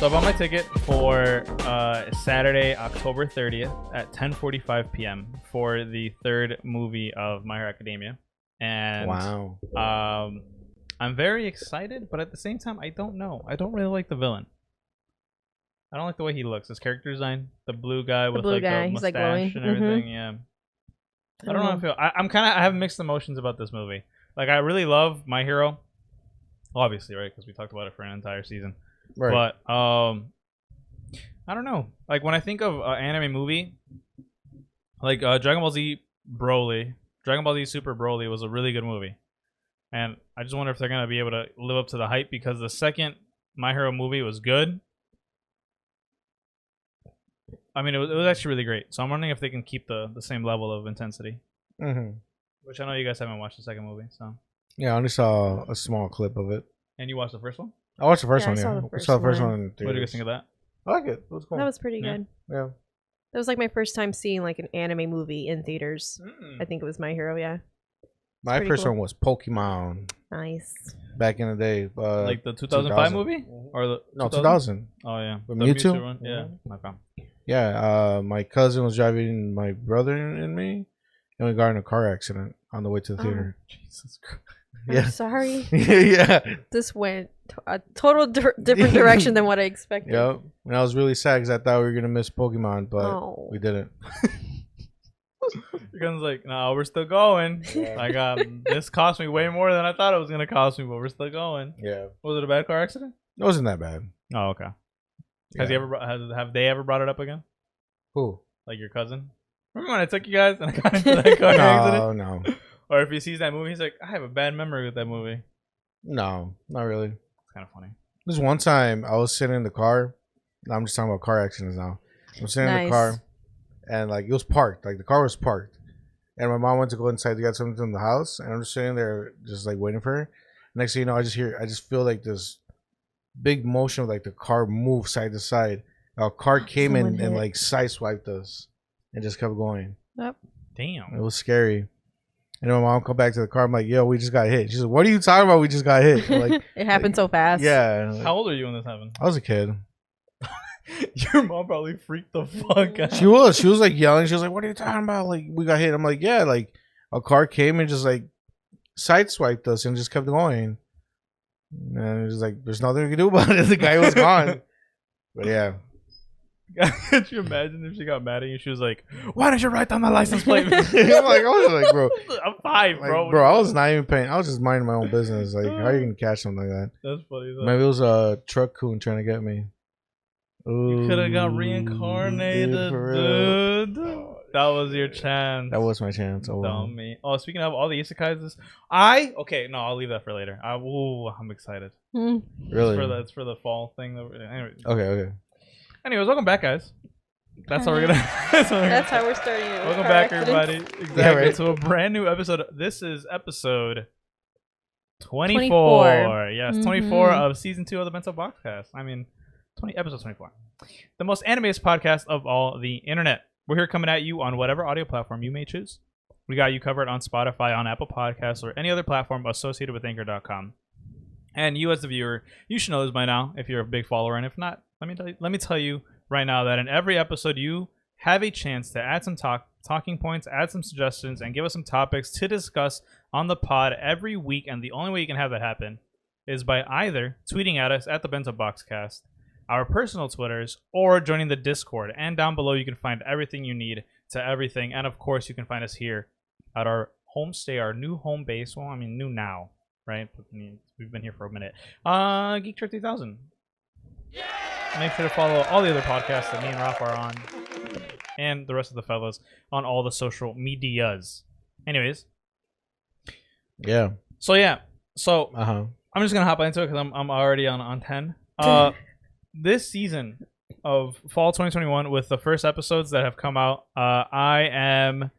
So I bought my ticket for Saturday, October 30th at 10:45 p.m. for the third movie of My Hero Academia. And wow. I'm very excited, but at the same time, I don't know. I don't really like the villain. I don't like the way he looks. His character design, the blue guy with like the mustache and everything. Yeah. I don't know how I feel. I have mixed emotions about this movie. Like, I really love My Hero, obviously, right? Because we talked about it for an entire season. Right. But I don't know. Like, when I think of an anime movie, like Dragon Ball Z Broly, Dragon Ball Z Super Broly was a really good movie, and I just wonder if they're gonna be able to live up to the hype, because the second My Hero movie was good. I mean, it was actually really great. So I'm wondering if they can keep the same level of intensity. Mm-hmm. Which I know you guys haven't watched the second movie, so. Yeah, I only saw a small clip of it. And you watched the first one? I watched the first one. I saw Yeah, the I saw the first one. one. What did you guys think of that? I like it. It was cool. That was pretty Yeah. good. Yeah. That was like my first time seeing like an anime movie in theaters. I think it was My Hero. Yeah. My pretty first cool. one was Pokemon. Nice. Back in the day. Like the 2005 movie? Or the No, 2000. Oh, yeah. With The Mewtwo? one? Yeah. Okay. Yeah, my cousin was driving my brother and me, and we got in a car accident on the way to the theater. Jesus Christ. Yeah. I'm sorry. Yeah. This went a total different direction than what I expected. Yep. And I was really sad because I thought we were gonna miss Pokemon, but we didn't. Your gun's like, no, we're still going. Yeah. Like, this cost me way more than I thought it was gonna cost me, but we're still going. Yeah. Was it a bad car accident? It wasn't that bad. Oh, okay. Has he ever? Have they ever brought it up again? Who? Like your cousin? Remember when I took you guys and I got into that car accident? No. Or if he sees that movie, he's like, I have a bad memory with that movie. No, not really. It's kind of funny. This one time I was sitting in the car. I'm just talking about car accidents now. I'm sitting in the car, and like it was parked. Like the car was parked, and my mom went to go inside to get something from the house, and I'm just sitting there, just like waiting for her. Next thing you know, I just feel like this big motion of like the car move side to side. A car came in and like sideswiped us, and just kept going. Yep. Damn. It was scary. And then my mom come back to the car. I'm like, yo, we just got hit. She's like, what are you talking about? We just got hit. I'm like, it happened so fast. Yeah. Like, how old are you when this happened? I was a kid. Your mom probably freaked the fuck out. She was like yelling. She was like, what are you talking about? Like, we got hit. I'm like, yeah, like a car came and just like sideswiped us and just kept going. And it was like, there's nothing we can do about it. The guy was gone. But yeah. Could you imagine if she got mad at you? She was like, why didn't you write down the license plate? I'm like, I was like, bro. I'm 5, like, bro. Bro, I was not even paying. I was just minding my own business. Like, how are you going to catch something like that? That's funny though. Maybe it was a truck coon trying to get me. Ooh, you could have got reincarnated, dude. That was your chance. That was my chance. Oh, dummy. Oh, speaking of all the isekais, okay, no, I'll leave that for later. I'm excited. Really? It's for the fall thing. Anyway. Okay. Anyways, welcome back, guys. That's how we're gonna. That's how we're starting it. Welcome back, everybody. Exactly. Yeah, right. To a brand new episode. This is episode 24. Yes, 24 of season 2 of the Bento Boxcast. I mean, episode 24. The most animated podcast of all the internet. We're here coming at you on whatever audio platform you may choose. We got you covered on Spotify, on Apple Podcasts, or any other platform associated with Anchor.com. And you, as the viewer, you should know this by now if you're a big follower. And if not, let me tell you right now that in every episode, you have a chance to add some talking points, add some suggestions, and give us some topics to discuss on the pod every week. And the only way you can have that happen is by either tweeting at us at the Bento Boxcast, our personal Twitters, or joining the Discord. And down below, you can find everything you need to everything. And of course, you can find us here at our homestay, our new home base. Well, I mean, new now, right? We've been here for a minute. Geek Trip 3000. Make sure to follow all the other podcasts that me and Rafa are on, and the rest of the fellas on all the social medias. Anyways. Yeah. So I'm just gonna hop into it because I'm already on 10. This season of fall 2021, with the first episodes that have come out, I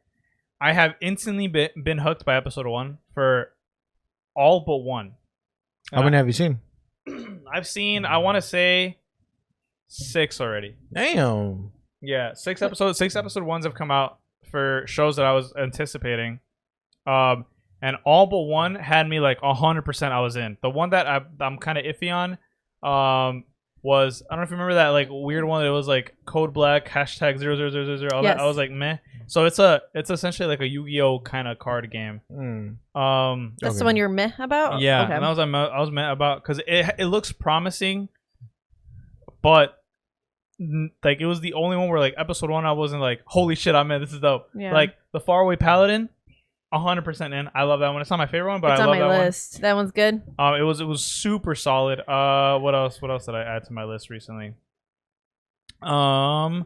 have instantly been hooked by episode 1 for all but one. How many have you seen? I've seen, I want to say 6 already. Damn. Yeah, 6 episodes. 6 episode 1s have come out for shows that I was anticipating. And all but one had me like 100% I was in. The one that I'm kind of iffy on was, I don't know if you remember that like weird one that was like code black hashtag 0000 all that. I was like meh. So it's essentially like a Yu-Gi-Oh kind of card game. That's the one you're meh about. Yeah, okay. and I was meh about because it looks promising, but like it was the only one where like episode 1 I wasn't like holy shit I'm in, this is dope. Yeah. Like the Faraway Paladin, 100% in. I love that one. It's not my favorite one, but it's I love on my that list. That one's good. one. It was super solid. What else did I add to my list recently? Yeah,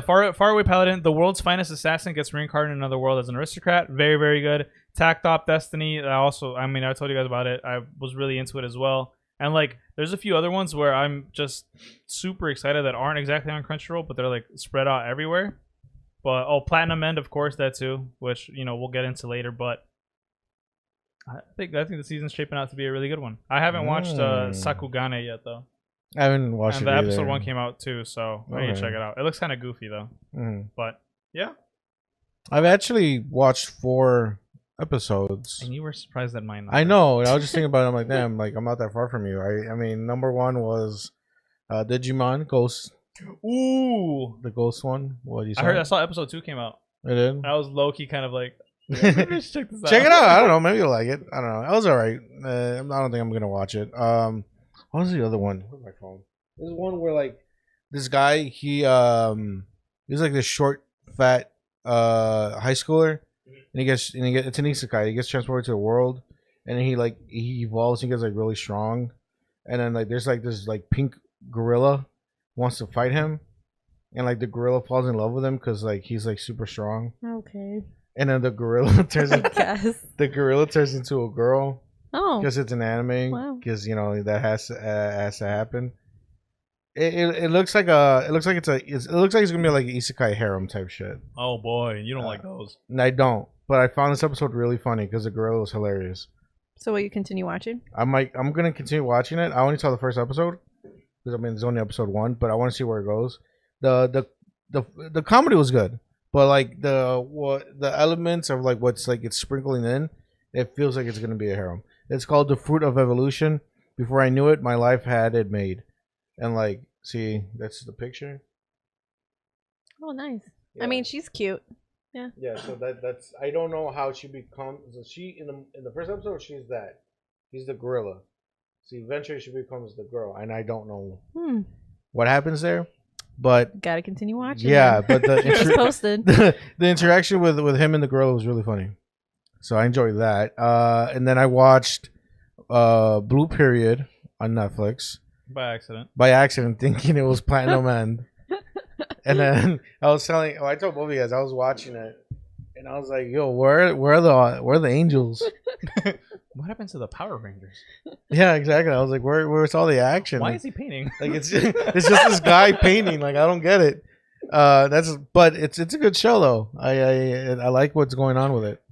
Faraway Paladin, the world's finest assassin, gets reincarnated in another world as an aristocrat. Very, very good. Tactop Destiny. I told you guys about it. I was really into it as well. And like, there's a few other ones where I'm just super excited that aren't exactly on Crunchyroll, but they're like spread out everywhere. But Platinum End, of course, that too, which we'll get into later. But I think the season's shaping out to be a really good one. I haven't watched Sakugane yet though. I haven't watched it. And the either. episode 1 came out too, so I need to check it out. It looks kind of goofy though. But yeah, I've actually watched 4 episodes. And you were surprised at mine. I know. I was just thinking about it. I'm like, damn, like I'm not that far from you. I mean, number 1 was Digimon Ghost. Ooh, the Ghost one. What you saw? I saw episode 2 came out. It did. I was low key kind of like, maybe I should check this out. Check it out. I don't know. Maybe you'll like it. I don't know. It was alright. I don't think I'm gonna watch it. What was the other one? Where's my phone? There's one where like this guy he's like this short, fat high schooler, and it's an isekai. He gets transported to a world, and he evolves. He gets like really strong, and then like there's like this like pink gorilla wants to fight him, and like the gorilla falls in love with him because like he's like super strong. Okay. And then the gorilla turns into a girl. Oh. Because it's an anime. Wow. Because that has to happen. It looks like it's gonna be like an isekai harem type shit. Oh boy, you don't like those. I don't. But I found this episode really funny because the gorilla was hilarious. So will you continue watching? I'm gonna continue watching it. I only saw the first episode because it's only episode 1, but I want to see where it goes. The comedy was good, but like the elements of like what's like it's sprinkling in, it feels like it's gonna be a harem. It's called The Fruit of Evolution. Before I knew it, my life had it made, and like, see, that's the picture. Oh, nice. Yeah. I mean, she's cute. Yeah. Yeah. So that's I don't know how she becomes. So she in the first episode she's the gorilla. See, eventually she becomes the girl, and I don't know what happens there. But gotta continue watching. Yeah, but just posted. the interaction with him and the girl was really funny, so I enjoyed that. And then I watched Blue Period on Netflix by accident, thinking it was Platinum End. And then I told both of you guys I was watching it, and I was like, "Yo, where are the angels? What happened to the Power Rangers?" Yeah, exactly. I was like, "Where's all the action? Why is he painting? Like it's just this guy painting. Like I don't get it. But it's a good show though. I like what's going on with it.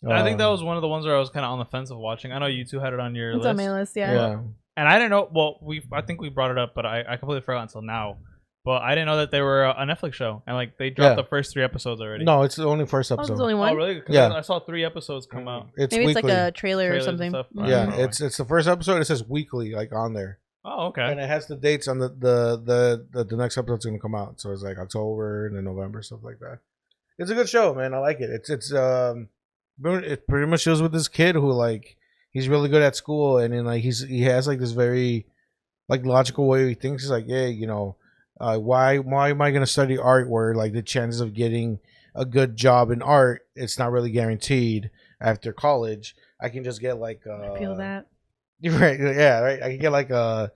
I think that was one of the ones where I was kind of on the fence of watching. I know you two had it on your list. It's on my list, yeah. And I didn't know. Well, I think we brought it up, but I completely forgot until now. But I didn't know that they were a Netflix show, and like they dropped the first 3 episodes already. No, it's the only first episode. Oh, it's only one? Oh, really? Yeah. I saw 3 episodes come out. Maybe weekly. it's like a trailer or something. Yeah, it's the first episode. It says weekly, like on there. Oh, okay. And it has the dates on the next episode's gonna come out. So it's like October and then November, stuff like that. It's a good show, man. I like it. It pretty much deals with this kid who like he's really good at school, and then like he has like this very like logical way he thinks. He's like, yeah, why am I gonna study art where like the chances of getting a good job in art it's not really guaranteed after college. I can just get like I feel that. Right, yeah, right. I can get like I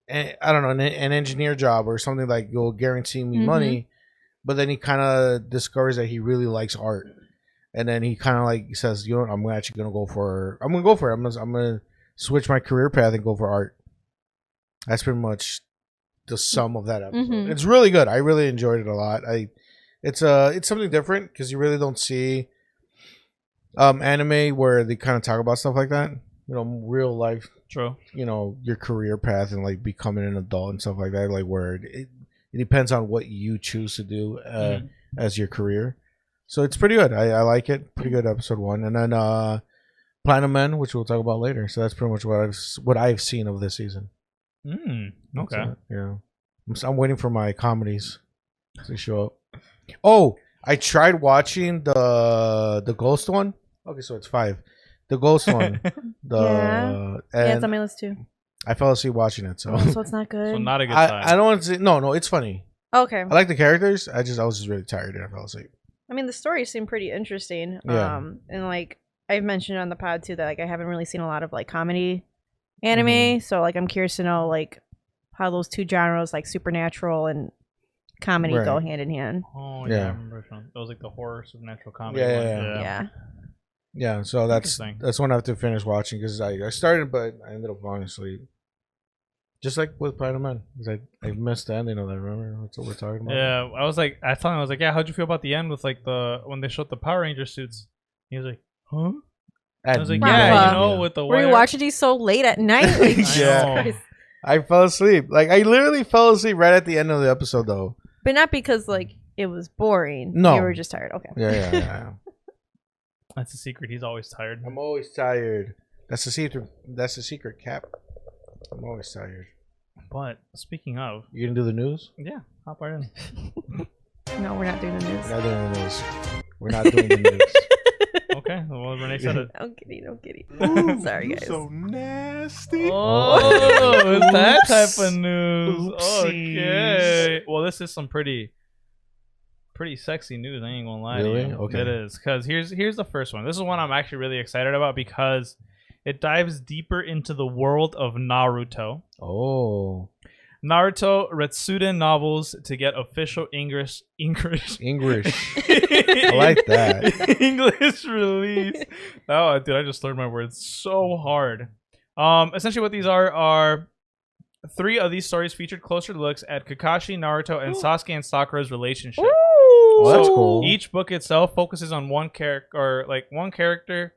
don't know, an engineer job or something like will guarantee me money. But then he kind of discovers that he really likes art, and then he kind of like says, you know what, I'm gonna go for it. I'm gonna switch my career path and go for art. That's pretty much the sum of that episode. It's really good. I really enjoyed it a lot. It's something different because you really don't see anime where they kind of talk about stuff like that. Real life. True. Your career path and like becoming an adult and stuff like that. Like where it depends on what you choose to do as your career. So it's pretty good. I like it. Pretty good episode 1. And then Platinum Men, which we'll talk about later. So that's pretty much what I've seen of this season. Okay. Yeah. I'm waiting for my comedies to show up. Oh, I tried watching the Ghost one. Okay, so it's 5. The Ghost one. Yeah, it's on my list too. I fell asleep watching it, so it's not good. So not a good sign. I don't want to say no. It's funny. Okay. I like the characters. I was just really tired and I fell asleep. I mean, the story seemed pretty interesting. Yeah. And like I've mentioned on the pod too that like I haven't really seen a lot of like comedy anime, so like I'm curious to know like how those two genres like supernatural and comedy go hand in hand. Oh yeah, I remember it was like the horror supernatural comedy. Yeah. So that's one I have to finish watching because I started but I ended up falling asleep. Just like with Platinum Men, because I missed the ending of that. Remember that's what we're talking about? Yeah, I told him, I was like, yeah, how'd you feel about the end with like when they showed the Power Ranger suits? He was like, huh? I was like, Rafa, with the were you watching these so late at night? Like, I fell asleep. Like I literally fell asleep right at the end of the episode, though. But not because like it was boring. No, you were just tired. Okay. Yeah. That's the secret. He's always tired. I'm always tired. That's the secret. That's the secret, Cap. I'm always tired. But speaking of, you gonna do the news? Yeah, hop right in. No, we're not doing the news. We're not doing the news. Okay, well Renee said it. I'm kidding. Sorry, guys. So nasty. Oh, that type of news. Okay. Well, this is some pretty sexy news. I ain't gonna lie to you. Okay. It is, because here's the first one. This is one I'm actually really excited about because it dives deeper into the world of Naruto. Oh. Naruto Retsuden novels to get official English. I like that. English release. Oh, dude, I just learned my words so hard. Essentially what these are 3 of these stories featured closer looks at Kakashi, Naruto, and Sasuke and Sakura's relationship. Oh, that's cool. Each book itself focuses on one character,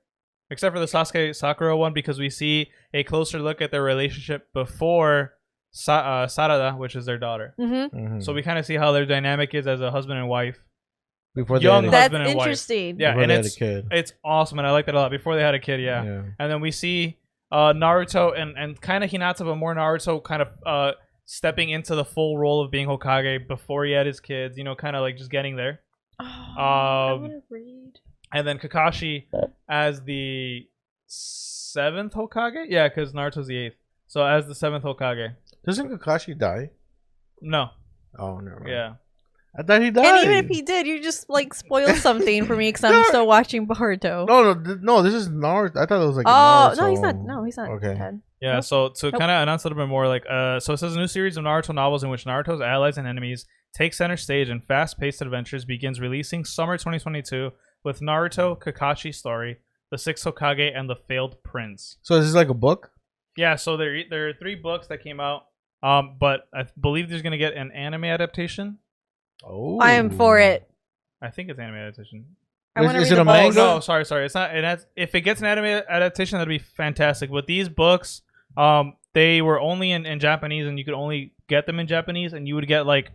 except for the Sasuke Sakura one, because we see a closer look at their relationship before Sarada, which is their daughter. So we kind of see how their dynamic is as a husband and wife. Before That's interesting. Yeah, and it's awesome, and I like that a lot. Before they had a kid, yeah. And then we see Naruto and kind of Hinata, but more Naruto kind of stepping into the full role of being Hokage before he had his kids, kind of like just getting there. I want to read. And then Kakashi as the 7th Hokage? Yeah, because Naruto's the 8th. So as the 7th Hokage. Doesn't Kakashi die? No. Oh, never mind. Yeah. I thought he died. And even if he did, you just like spoiled something for me because I'm still watching Boruto. No, this is Naruto. I thought it was like Naruto. No, No, he's not okay. dead. Yeah, Nope. so to kind of announce a little bit more, like, so it says a new series of Naruto novels in which Naruto's allies and enemies take center stage in fast-paced adventures begins releasing summer 2022 with Naruto, Kakashi's story, the 6th Hokage, and the Failed Prince. So is this like a book? Yeah, so there are 3 books that came out, but I believe there's gonna get an anime adaptation. Oh, I am for it. I think it's anime adaptation. I want to read it the a books. manga? No, sorry. It's not. If it gets an anime adaptation, that'd be fantastic. But these books, they were only in Japanese, and you could only get them in Japanese, and you would get like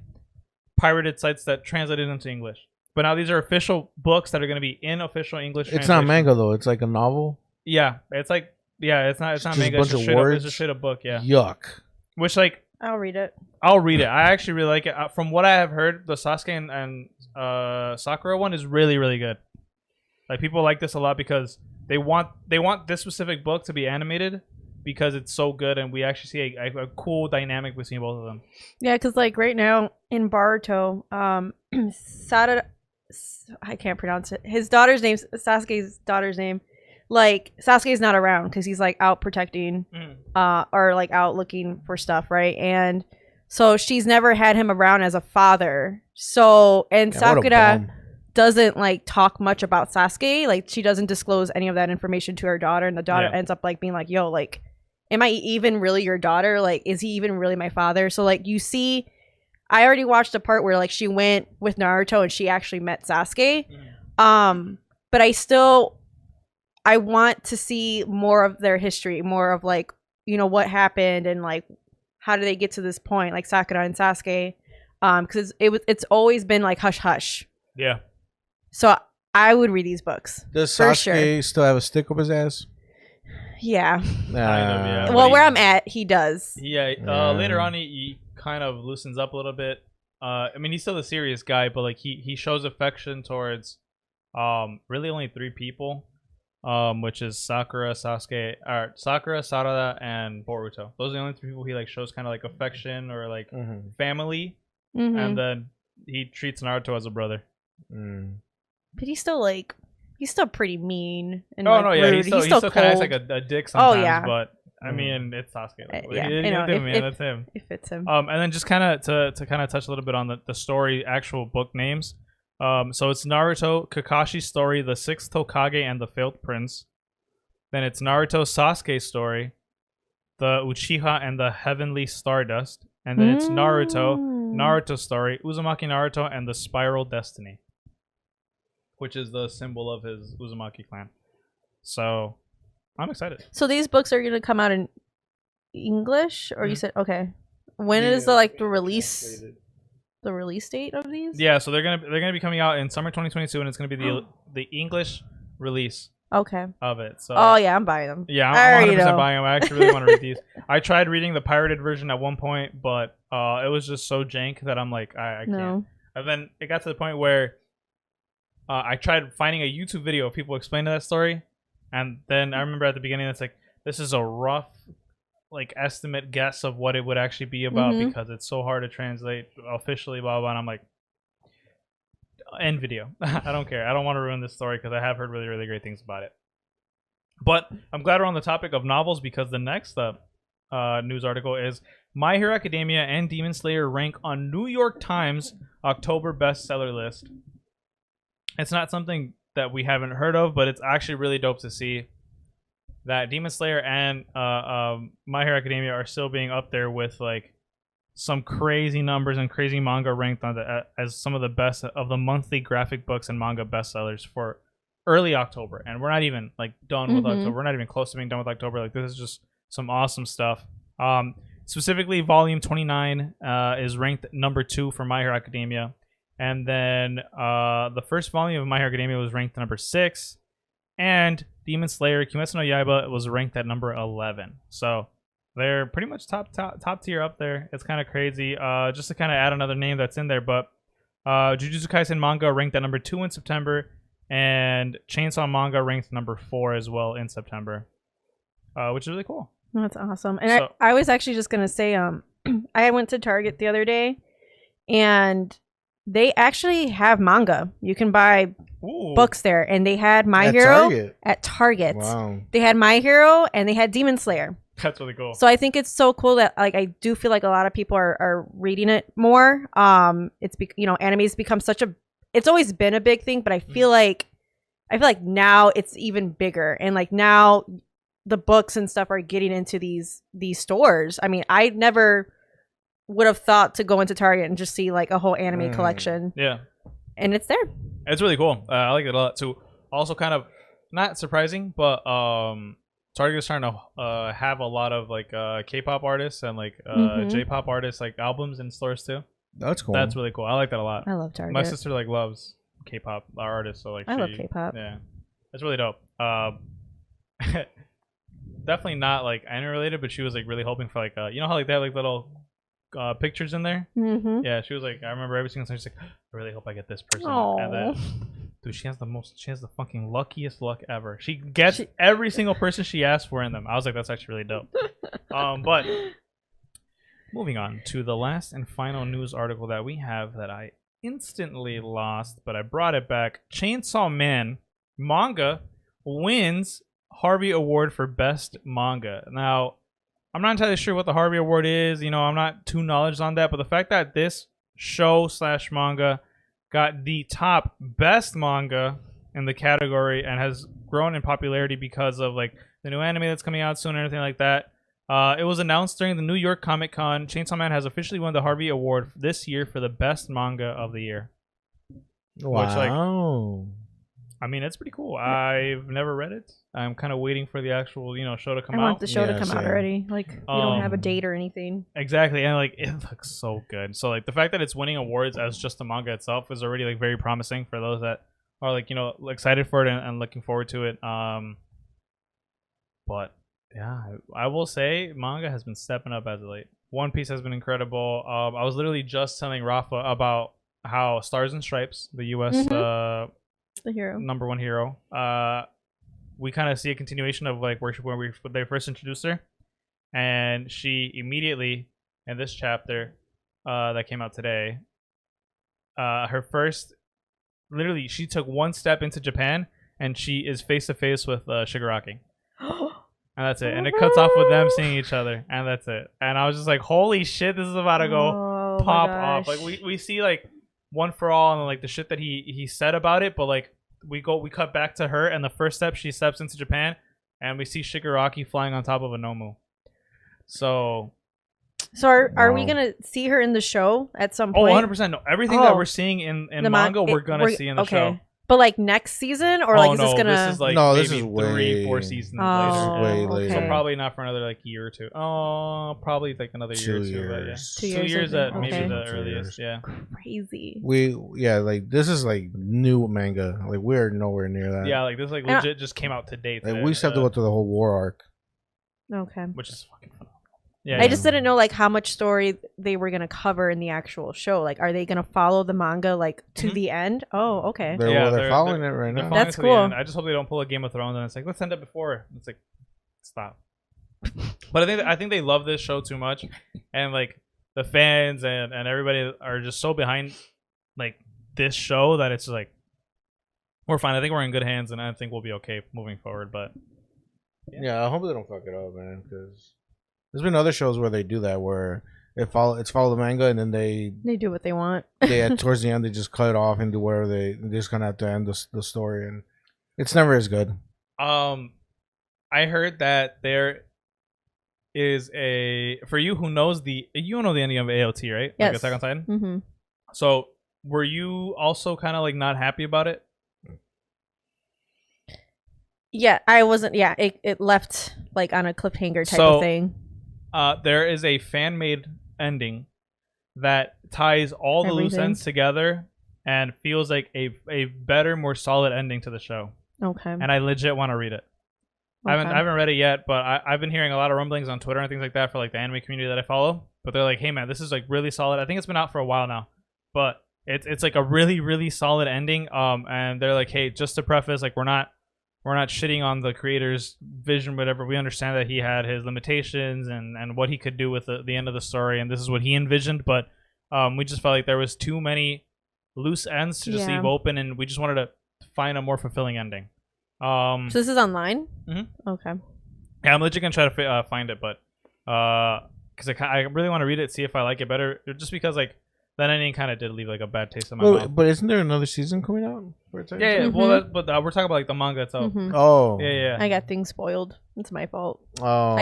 pirated sites that translated into English. But now these are official books that are going to be in official English. It's not manga though. It's like a novel. Yeah, it's like it's not just manga. It's a straight up book. Yeah. Yuck. Which like. I'll read it. I'll read it. I actually really like it. From what I have heard, the Sasuke and Sakura one is really, really good. Like people like this a lot because they want this specific book to be animated because it's so good, and we actually see a cool dynamic between both of them. Yeah, because like right now in Boruto, Sada, I can't pronounce it. His daughter's name, Sasuke's daughter's name. Like Sasuke's not around because he's like out protecting or like out looking for stuff, right? And so she's never had him around as a father. So Sakura doesn't like talk much about Sasuke. Like she doesn't disclose any of that information to her daughter, and the daughter ends up like being like, yo, like, am I even really your daughter? Like, is he even really my father? So like you see, I already watched the part where like she went with Naruto and she actually met Sasuke. But I want to see more of their history, more of like, what happened and like how did they get to this point, like Sakura and Sasuke, because it's always been like hush hush. Yeah. So I would read these books. Does Sasuke still have a stick up his ass? Yeah. Yeah. Well, where I'm at, he does. Yeah. Later on, he kind of loosens up a little bit. I mean, he's still a serious guy, but like he shows affection towards really only 3 people, which is Sakura, Sasuke, or Sakura, Sarada, and Boruto. Those are the only 3 people he like shows kind of like affection or like family, and then he treats Naruto as a brother. But he's still pretty mean and rude. He's still kind of acts like a dick sometimes. But I mean, it's Sasuke. That's him. It fits him. And then just kind of to kind of touch a little bit on the story, actual book names. So it's Naruto Kakashi's story, the 6th Hokage and the Failed Prince. Then it's Naruto Sasuke's story, the Uchiha and the Heavenly Stardust. And then it's Naruto's story, Uzumaki Naruto and the Spiral Destiny, which is the symbol of his Uzumaki clan. So I'm excited. So these books are going to come out in English, or you said okay? When is the release? The release date of these? Yeah, so they're gonna be coming out in summer 2022, and it's gonna be the English release. Okay. Of it. So. Oh yeah, I'm buying them. Yeah, I'm 100% buying them. I actually really want to read these. I tried reading the pirated version at one point, but it was just so jank that I'm like, I can't. And then it got to the point where I tried finding a YouTube video of people explaining that story, and then I remember at the beginning it's like, this is a rough like estimate guess of what it would actually be about because it's so hard to translate officially, blah blah. And I'm like, end video. I don't care. I don't want to ruin this story because I have heard really really great things about it. But I'm glad we're on the topic of novels because the next news article is My Hero Academia and Demon Slayer rank on New York Times October Bestseller List. It's not something that we haven't heard of, but it's actually really dope to see that Demon Slayer and My Hero Academia are still being up there with like some crazy numbers and crazy manga ranked on as some of the best of the monthly graphic books and manga bestsellers for early October. And we're not even like done with October. We're not even close to being done with October. Like this is just some awesome stuff. Specifically, volume 29 is ranked number 2 for My Hero Academia. And then the first volume of My Hero Academia was ranked number 6. And Demon Slayer Kimetsu no Yaiba was ranked at number 11. So they're pretty much top tier up there. It's kind of crazy. Just to kind of add another name that's in there, but Jujutsu Kaisen manga ranked at number 2 in September, and Chainsaw manga ranked number 4 as well in September, which is really cool. That's awesome. And so, I was actually just gonna say, I went to Target the other day, and they actually have manga. You can buy books there, and they had My Hero at Target. Wow. They had My Hero and they had Demon Slayer. That's really cool. So I think it's so cool that like I do feel like a lot of people are reading it more. It's anime's become it's always been a big thing, but I feel like now it's even bigger, and like now the books and stuff are getting into these stores. I mean, I never would have thought to go into Target and just see like a whole anime collection. Yeah. And it's there. It's really cool. I like it a lot too. Also kind of not surprising, but Target is starting to have a lot of like K-pop artists and like J-pop artists like albums in stores too. That's cool. That's really cool. I like that a lot. I love Target. My sister like loves K-pop artists, so like I love K-pop. Yeah. It's really dope. Definitely not like anime related, but she was like really hoping for like you know how like they have like little pictures in there. Yeah, she was like, I remember every single time she's like, I really hope I get this person. Aww. And then, dude, she has the fucking luckiest luck ever. She gets every single person she asks for in them. I was like, that's actually really dope. But moving on to the last and final news article that we have that I instantly lost, but I brought it back. Chainsaw Man manga wins Harvey Award for best manga. Now, I'm not entirely sure what the Harvey Award is. You know, I'm not too knowledgeable on that. But the fact that this show/manga got the top best manga in the category and has grown in popularity because of like the new anime that's coming out soon and everything like that. It was announced during the New York Comic Con. Chainsaw Man has officially won the Harvey Award this year for the best manga of the year. Wow. Which, like, I mean, it's pretty cool. I've never read it. I'm kind of waiting for the actual, show to come out. I want the show to come out already. Like, we don't have a date or anything. Exactly, and like it looks so good. So like the fact that it's winning awards as just the manga itself is already like very promising for those that are like excited for it and looking forward to it. But Yeah, I will say manga has been stepping up as of late. One Piece has been incredible. I was literally just telling Rafa about how Stars and Stripes, the U.S. The hero, #1 hero, we kind of see a continuation of like where they first introduced her, and she immediately in this chapter that came out today, her first, literally, she took one step into Japan and she is face to face with Shigaraki. And that's it. And it cuts off with them seeing each other. And that's it. And I was just like, holy shit, this is about to go pop off. Like we see like One for All and like the shit that he said about it, but like we cut back to her and the first step she steps into Japan and we see Shigaraki flying on top of a Nomu. So are we gonna see her in the show at some point? 100%. No, everything that we're seeing in manga, we're gonna see in the show. But like next season, or like is this gonna? This is like maybe 3-4 seasons later. Way later. So probably not for another like year or two. Oh, probably like another year or two. But yeah. 2 years at maybe the earliest. Yeah. Crazy. Like this is like new manga. Like we're nowhere near that. Yeah, like this like legit just came out today. Like we just have to go through the whole war arc. Okay. Which is fucking fun. Yeah, I just didn't know like how much story they were gonna cover in the actual show. Like, are they gonna follow the manga like to the end? Oh, okay. They're following it right now. That's cool. I just hope they don't pull a Game of Thrones and it's like, let's end it before. It's like, stop. But I think they love this show too much, and like the fans and everybody are just so behind like this show that it's just like we're fine. I think we're in good hands, and I think we'll be okay moving forward. But yeah, I hope they don't fuck it up, man, because there's been other shows where they do that, where it's follow the manga and then they do what they want. Towards the end they just cut it off and do whatever they just kind of have to end the story, and it's never as good. I heard that there is for you who knows the ending of AOT, right? Yes. Like Attack on Titan. Mm-hmm. So were you also kind of like not happy about it? Yeah, I wasn't. Yeah, it left like on a cliffhanger type of thing. There is a fan-made ending that ties all the loose ends together and feels like a better, more solid ending to the show. Okay. And I legit want to read it. Okay. I haven't read it yet, but I've been hearing a lot of rumblings on Twitter and things like that for like the anime community that I follow. But they're like, hey man, this is like really solid. I think it's been out for a while now, but it's like a really, really solid ending. And they're like, hey, just to preface, like we're not shitting on the creator's vision, whatever. We understand that he had his limitations and what he could do with the end of the story, and this is what he envisioned. But we just felt like there was too many loose ends to just leave open, and we just wanted to find a more fulfilling ending. So this is online? Mm-hmm. Okay. Yeah, I'm legit gonna try to find it, but because I really want to read it, see if I like it better, just because like that ending kind of did leave like a bad taste in my mouth. But isn't there another season coming out? Yeah. Mm-hmm. Well, but we're talking about like the manga itself. Mm-hmm. Oh. Yeah. I got things spoiled. It's my fault. Oh.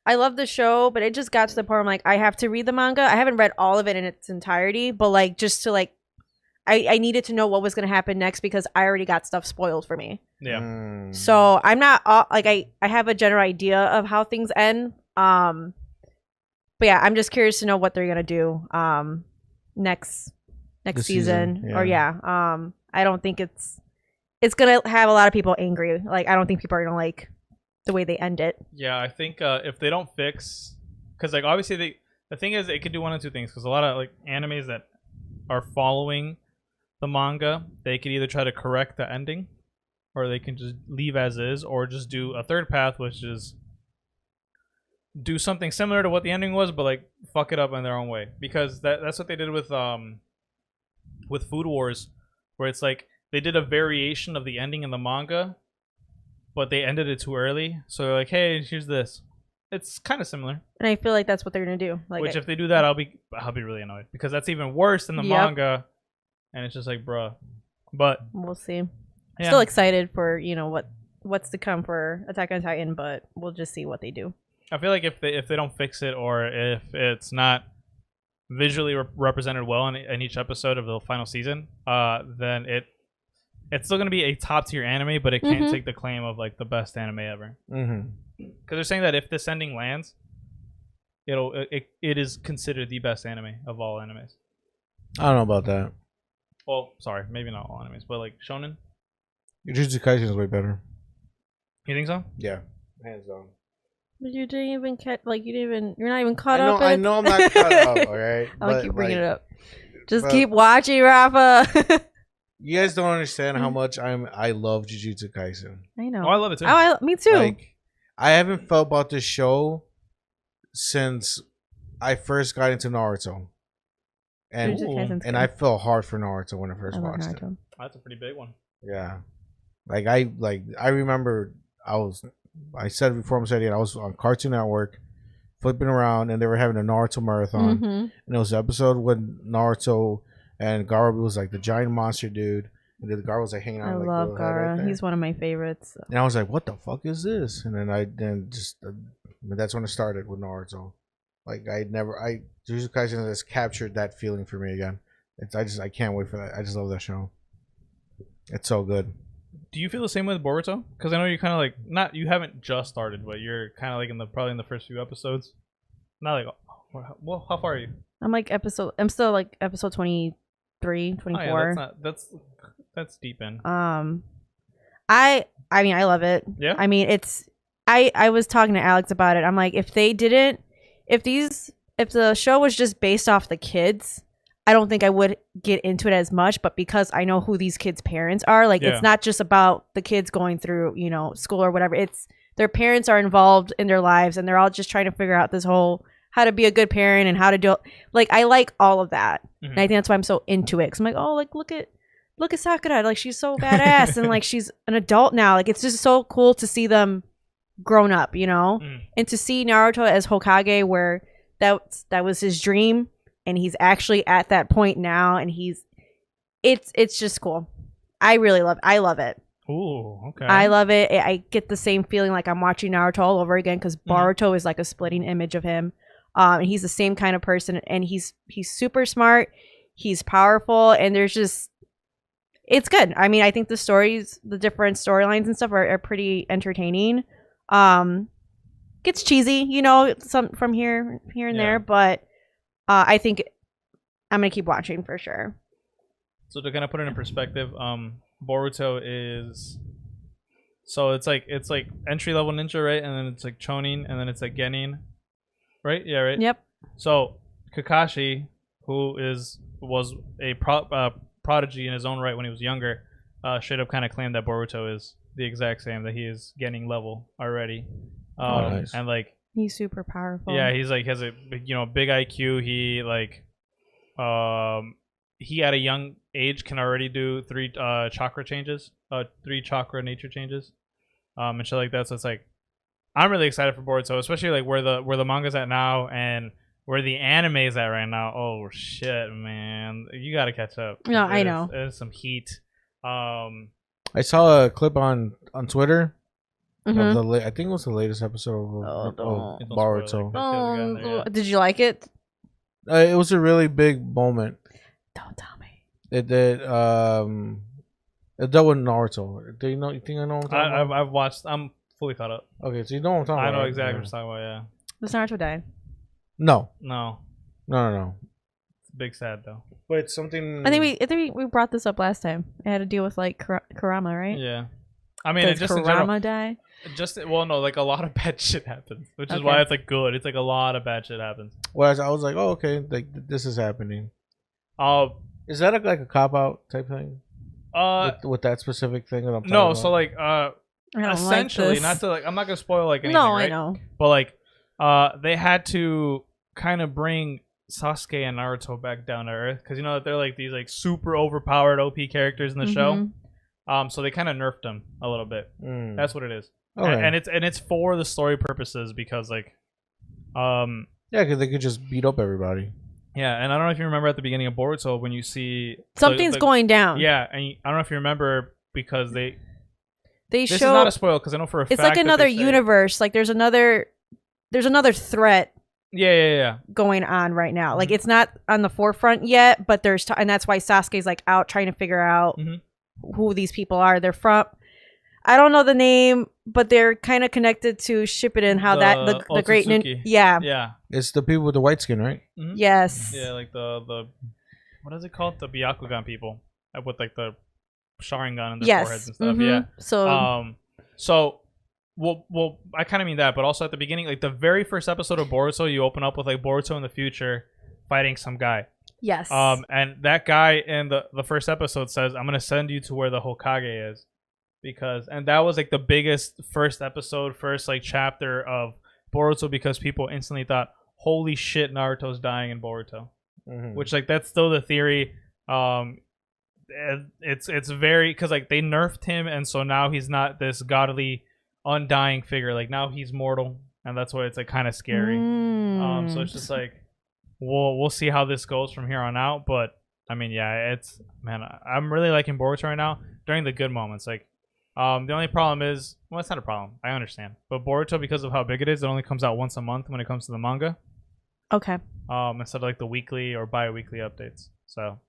I love the show, but it just got to the point where I'm like, I have to read the manga. I haven't read all of it in its entirety, but like just to like, I needed to know what was going to happen next because I already got stuff spoiled for me. Yeah. So I'm not like I have a general idea of how things end. But yeah, I'm just curious to know what they're gonna do next season. Or I don't think it's gonna have a lot of people angry. Like I don't think people are gonna like the way they end it. Yeah, I think if they don't fix, because like obviously the thing is it could do one of two things. Because a lot of like animes that are following the manga, they could either try to correct the ending, or they can just leave as is, or just do a third path, which is do something similar to what the ending was, but like fuck it up in their own way. Because that's what they did with Food Wars, where it's like they did a variation of the ending in the manga, but they ended it too early. So they're like, hey, here's this. It's kind of similar. And I feel like that's what they're gonna do. Like, which if they do that, I'll be really annoyed because that's even worse than the manga, and it's just like, bruh. But we'll see. Yeah. Still excited for what's to come for Attack on Titan, but we'll just see what they do. I feel like if they don't fix it, or if it's not visually represented well in each episode of the final season, then it's still gonna be a top tier anime, but it can't take the claim of like the best anime ever. Because they're saying that if this ending lands, it is considered the best anime of all animes. I don't know about that. Well, sorry, maybe not all animes, but like shonen. Jujutsu Kaisen is way better. You think so? Yeah, hands down. But you didn't even catch. Like you didn't even. You're not even caught up. I know I'm not caught up. All right. I'll keep bringing it up. Just keep watching, Rafa. You guys don't understand how much I love Jujutsu Kaisen. I know. Oh, I love it too. Me too. Like, I haven't felt about this since I first got into Naruto. And I fell hard for Naruto when I first watched it. That's a pretty big one. Yeah. I remember I said it before I'm saying it, I was on Cartoon Network flipping around and they were having a Naruto marathon. And it was the episode when Naruto and Gaara was like the giant monster dude. And then Gaara was like hanging out. I love Gaara. Right, he's one of my favorites. So. And I was like, what the fuck is this? And then that's when it started with Naruto. Like Jujutsu Kaisen has captured that feeling for me again. I can't wait for that. I just love that show. It's so good. Do you feel the same way with Boruto? Because I know you're kind of like you haven't just started, but you're kind of like probably in the first few episodes. Not like, well, how far are you? I'm still like episode 23, 24. Oh, yeah, that's deep in. I mean I love it. Yeah. I mean I was talking to Alex about it. I'm like, if the show was just based off the kids, I don't think I would get into it as much, but because I know who these kids' parents are, like it's not just about the kids going through, school or whatever. It's their parents are involved in their lives and they're all just trying to figure out this whole how to be a good parent and how to do it. Like I like all of that. And I think that's why I'm so into it. Cause I'm like, oh, like look at Sakura. Like she's so badass and like she's an adult now. Like it's just so cool to see them grown up, and to see Naruto as Hokage where that was his dream. And he's actually at that point now, and it's just cool. I love it. Ooh, okay. I love it. I get the same feeling like I'm watching Naruto all over again because Boruto is like a splitting image of him. And he's the same kind of person, and he's super smart. He's powerful, and it's good. I mean, I think the different storylines and stuff are pretty entertaining. Gets cheesy, some from here and there, but. I think I'm gonna keep watching for sure. So to kind of put it in perspective, Boruto is it's like entry level ninja, right? And then it's like Chonin, and then it's like Genin, right? Yeah, right. Yep. So Kakashi, who was a prodigy in his own right when he was younger, straight up kind of claimed that Boruto is the exact same, that he is Genin level already, nice. And like. He's super powerful. Yeah, he's like has a big IQ. He he at a young age can already do 3 chakra changes, 3 chakra nature changes, and shit like that. So it's like I'm really excited for Boruto, especially like where the manga's at now and where the anime's at right now. Oh shit, man, you gotta catch up. No, I know. There's some heat. I saw a clip on Twitter. I think it was the latest episode of Boruto. Did you like it? It was a really big moment. Don't tell me. It did. It dealt with Naruto. Do you think I know what I'm talking about? I've watched. I'm fully caught up. Okay, so you know what I'm talking about. I know exactly what you're talking about. Yeah. Does Naruto die? No. It's big sad though. But it's something. I think we brought this up last time. It had to deal with like Kurama, right? Yeah. I mean, does just Kurama die? No, like a lot of bad shit happens, which is why it's like good. It's like a lot of bad shit happens. Whereas I was like, oh, okay, like this is happening. Is that like a cop out type thing? With that specific thing that I'm talking about? So like essentially, like not to like, I'm not gonna spoil like anything. No, right? I know. But like, they had to kind of bring Sasuke and Naruto back down to earth because that they're like these like super overpowered OP characters in the show. So they kind of nerfed them a little bit. That's what it is. Okay. And it's for the story purposes because like, yeah, because they could just beat up everybody. Yeah, and I don't know if you remember at the beginning of Boruto when you see something's going down. Yeah, and I don't know if you remember because they this is not a spoil because I know for a fact it's like another universe. Like there's another threat. Yeah. Going on right now. Like it's not on the forefront yet, but there's and that's why Sasuke's like out trying to figure out who these people are. They're from. I don't know the name, but they're kind of connected to Shippuden. How the great ninja. Yeah. It's the people with the white skin, right? Yes. Yeah, like the what is it called? The Byakugan people with like the Sharingan and the foreheads and stuff. Yeah. So Well, I kind of mean that, but also at the beginning, like the very first episode of Boruto, you open up with like Boruto in the future fighting some guy. Yes. And that guy in the first episode says, "I'm gonna send you to where the Hokage is," and that was like the biggest first like chapter of Boruto because people instantly thought, "Holy shit, Naruto's dying in Boruto," which like that's still the theory. It's very because like they nerfed him, and so now he's not this godly, undying figure. Like now he's mortal, and that's why it's like kind of scary. So it's just like. We'll see how this goes from here on out, but I mean, yeah, I'm really liking Boruto right now during the good moments. Like, the only problem is, well, it's not a problem. I understand, but Boruto, because of how big it is, it only comes out once a month when it comes to the manga. Okay. Instead of like the weekly or bi-weekly updates. So.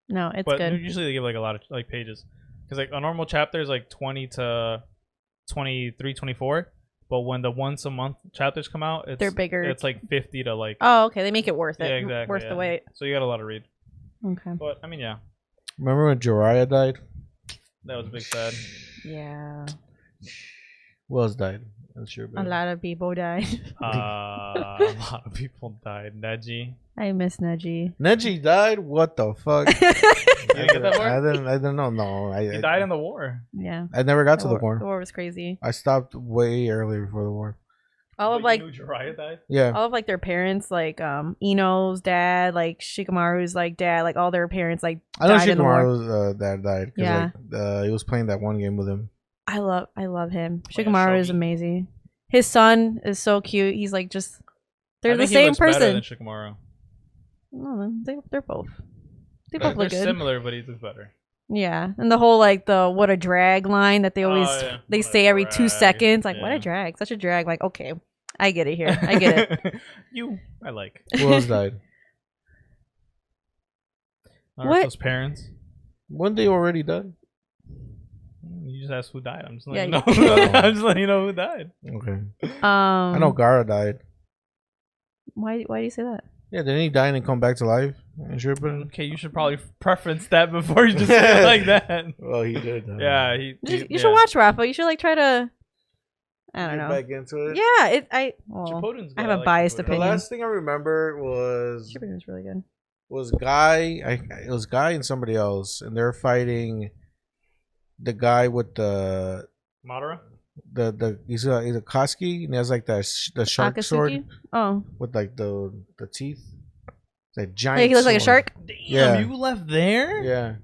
No, it's but good. Usually they give like a lot of like pages, because like a normal chapter is like 20 to 23, 24. But when the once a month chapters come out, they're bigger. It's like 50 to like. Oh, okay. They make it worth it. Yeah, exactly. Worth the wait. So you got a lot to read. Okay. But I mean, yeah. Remember when Jiraiya died? That was a big sad. Yeah. Who else died? That's sure. A lot of people died. A lot of people died. Neji. I miss Neji. Neji died? What the fuck? You didn't get that I didn't know. No, he died in the war. Yeah. I never got to the war. The war was crazy. I stopped way earlier before the war. All of like Jiraiya died? Yeah. All of like their parents, like Ino's dad, like Shikamaru's like dad, like all their parents like I know died in the war. Shikamaru's dad died. Yeah. Like, he was playing that one game with him. I love him. Oh, yeah, Shikamaru is amazing. His son is so cute. He's like just they're the same person. Better than Shikamaru. No, they're both. They both look good. Similar, but he looks better. Yeah, and the whole like the what a drag line that they always they say every 2 seconds, like what a drag, such a drag. Like okay, I get it here. I get it. I like. Who else died? Naruto's parents. When they already died? You just asked who died. I'm just letting you know. I'm just letting you know who died. Okay. I know Gaara died. Why do you say that? Yeah, didn't he die and then come back to life? Okay, you should probably preference that before you just say it like that. Well, he did. Yeah, you should watch Rafa. You should like try to. I don't know. Back into it. Yeah, I have a biased opinion. The last thing I remember was Chippuden's really good. It was Guy and somebody else, and they're fighting the guy with the Madara. He's a Koski and he has like the shark Akatsuki? sword. Oh, with like the teeth. That giant. Like he looks like a shark. Damn, yeah. You left there. Yeah,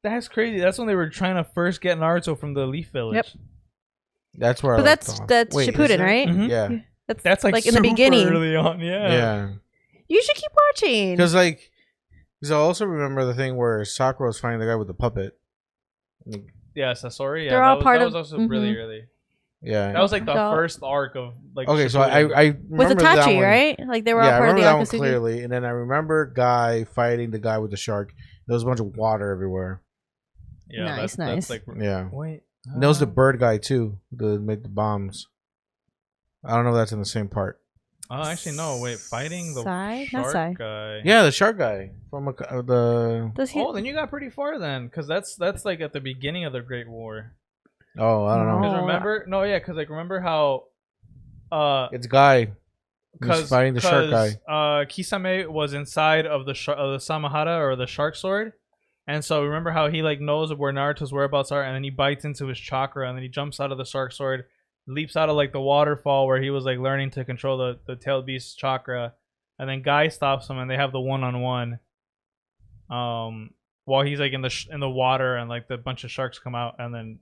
that's crazy. That's when they were trying to first get Naruto from the Leaf Village. Yep. That's where. But that's Wait, Shippuden, right? Mm-hmm. Yeah. That's like in the beginning. Early on, Yeah. You should keep watching. Because I also remember the thing where Sakura was fighting the guy with the puppet. Yeah, Sasori. Yeah, They're all part of. That was also really early. Yeah, that was like the first arc of like. Okay, Shippuden. so I with remember Itachi, right? Like they were all part of the that one Akatsuki. clearly, and then I remember Guy fighting the guy with the shark. There was a bunch of water everywhere. Yeah, nice. That's like, yeah. Wait. And there was the bird guy too, to make the bombs. I don't know if that's in the same part. Oh, actually no. Wait, fighting the Not shark guy. Yeah, the shark guy from the. Oh, then you got pretty far then, because that's like at the beginning of the Great War. Oh, I don't know. Because remember, because like remember how, it's Guy. He's fighting the shark guy. Kisame was inside of the Samahara or the shark sword, and so remember how he like knows where Naruto's whereabouts are, and then he bites into his chakra, and then he jumps out of the shark sword, leaps out of like the waterfall where he was like learning to control the tailed beast's chakra, and then Guy stops him, and they have the one-on-one. While he's like in the water, and like the bunch of sharks come out, and then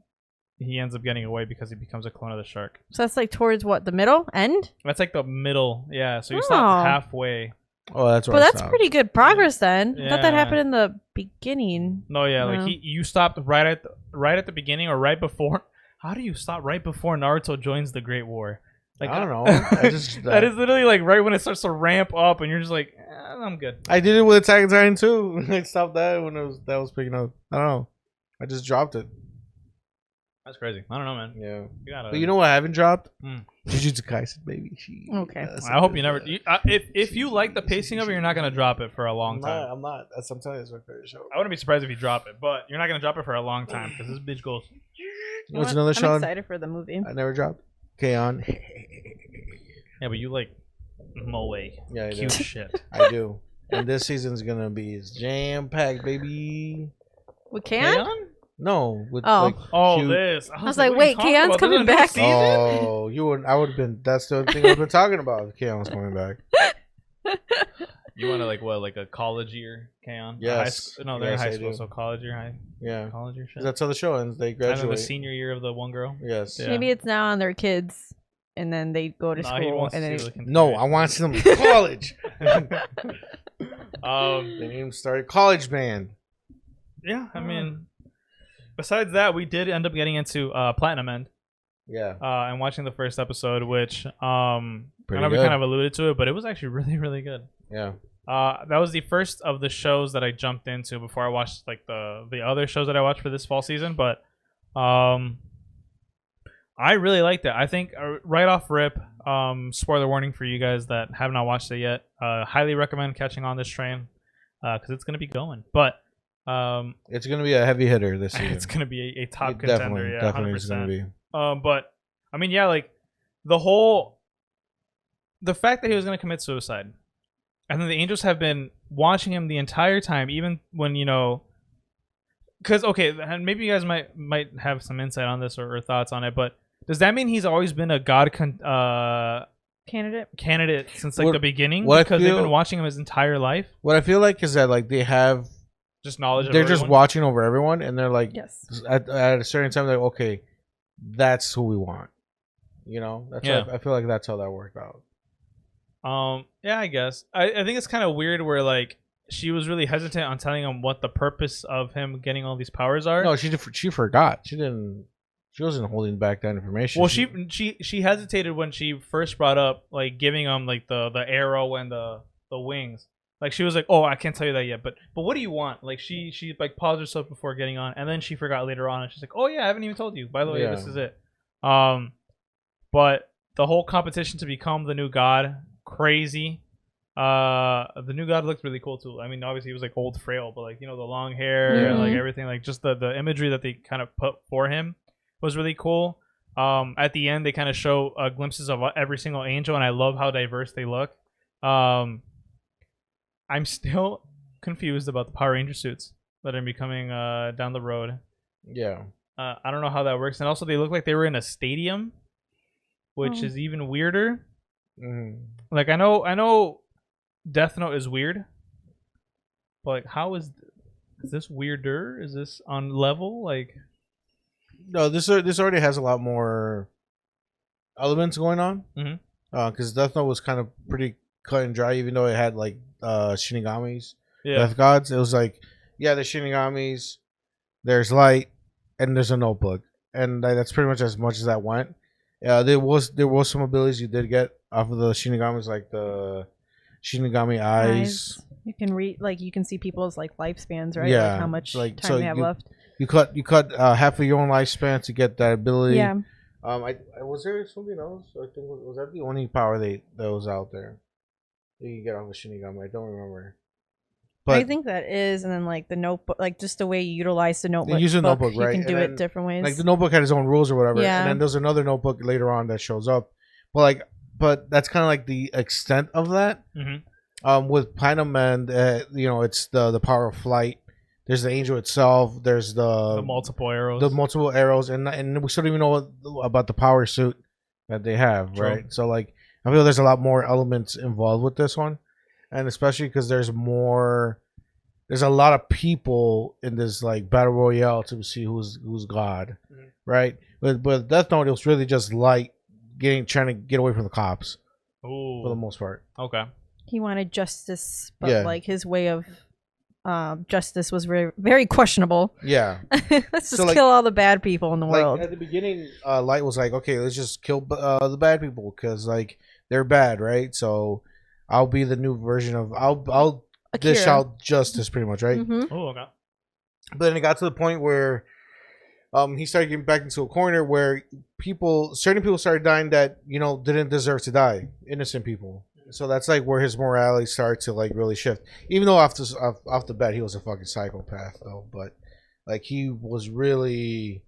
he ends up getting away because he becomes a clone of the shark. So that's like towards what, the middle end? That's like the middle, yeah. So you stop halfway. Oh, that's right. But that's pretty good progress then. Yeah. I thought that happened in the beginning. No, yeah, like you stopped right at the beginning or right before. How do you stop right before Naruto joins the Great War? Like I don't know. I just that is literally like right when it starts to ramp up, and you're just like, I'm good. I did it with Attack on Titan too. I stopped that when that was picking up. I don't know. I just dropped it. That's crazy. I don't know, man. Yeah. But you know what I haven't dropped? Jujutsu Kaisen, baby. Okay. I hope you never. If you like the pacing of it, you're not gonna drop it for a long time. I'm not. I'm telling you, it's my favorite show. I wouldn't be surprised if you drop it, but you're not gonna drop it for a long time because this bitch goes. What's another show? I'm excited for the movie. I never dropped. K-On. Yeah, but you like moe. Yeah, I Cute do. shit. I do. And this season's gonna be jam packed, baby. We can? No, with Oh. cute... this. I was like, wait, K-On's coming back. Oh, you wouldn't. I would have been. That's the thing I've been talking about. If K-On was coming back. You want to like a college year K-On? Yes. No, they're in Yes, high I school, do. so college year, high. Yeah. College year shit. That's how the show ends. They And then graduate. the senior year of the one girl. Yes. Yeah. Maybe it's now on their kids, and then they go to He school, wants and to then see the No, I want them in college. They um, need him to start a college band. yeah, I mean, besides that, we did end up getting into Platinum End. Yeah. And watching the first episode, which I Pretty know we good. kind of alluded to it, but it was actually really, really good. Yeah. That was the first of the shows that I jumped into before I watched like the other shows that I watched for this fall season. But I really liked it. I think right off rip, spoiler warning for you guys that have not watched it yet. Highly recommend catching on this train because it's gonna be going. But It's gonna be a heavy hitter this season. it's gonna be a top It contender. definitely, Yeah, definitely 100%. is gonna be. But I mean, yeah, like the fact that he was gonna commit suicide, and then the angels have been watching him the entire time, even when because okay, and maybe you guys might have some insight on this or thoughts on it, but does that mean he's always been a god candidate since like the beginning? Because they've been watching him his entire life. What I feel like is that like they have Just knowledge. they're of just everyone? watching over everyone, and they're like, yes, at a certain time, they're like, okay, that's who we want. That's Yeah. I feel like that's how that worked out. Yeah, I guess. I think it's kind of weird where like she was really hesitant on telling him what the purpose of him getting all these powers are. No, she forgot. She wasn't holding back that information. Well, she hesitated when she first brought up like giving him like the arrow and the wings. Like she was like, "Oh, I can't tell you that yet, but what do you want?" Like she like paused herself before getting on, and then she forgot later on, and she's like, "Oh yeah, I haven't even told you. By the way, this is it." But the whole competition to become the new god, crazy. The new god looked really cool too. I mean, obviously he was like old, frail, but like the long hair, and like everything, like just the imagery that they kind of put for him was really cool. At the end, they kind of show glimpses of every single angel, and I love how diverse they look. I'm still confused about the Power Ranger suits that are becoming down the road. Yeah. I don't know how that works, and also they look like they were in a stadium, which is even weirder. Mm-hmm. Like I know, Death Note is weird, but like, how is this weirder? Is this on level? Like, no, this already has a lot more elements going on. Because Death Note was kind of pretty cut and dry, even though it had like Shinigamis, Death Gods. It was like, yeah, the Shinigamis, there's light, and there's a notebook, and that's pretty much as that went. There was some abilities you did get off of the Shinigamis, like the Shinigami eyes. You can read, like you can see people's like lifespans, right? Yeah, like how much like, time so they have left. You cut half of your own lifespan to get that ability. Yeah. I was there something else? I think was that the only power that was out there that you get off of Shinigami? I don't remember. But I think that is, and then like the notebook, like just the way you utilize the notebook. you use a notebook, you right? can do And it different ways. like the notebook had its own rules or whatever. Yeah. And then there's another notebook later on that shows up. But that's kind of like the extent of that. With Platinum and it's the power of flight. There's the angel itself. There's the multiple arrows. And we still don't even know about the power suit that they have, True. right? So like I feel there's a lot more elements involved with this one, and especially because there's a lot of people in this like battle royale to see who's God, right? But Death Note, it was really just light trying to get away from the cops. Ooh. For the most part. Okay. He wanted justice, but like his way of justice was very, very questionable. Yeah. Let's just kill all the bad people in the world. At the beginning, Light was like, okay, let's just kill the bad people because like they're bad, right? So I'll be the new version of I'll dish out justice, pretty much, right? Oh, okay. But then it got to the point where he started getting back into a corner where certain people started dying that didn't deserve to die, innocent people. So that's like where his morality started to like really shift. Even though off the bat he was a fucking psychopath though, but like he was really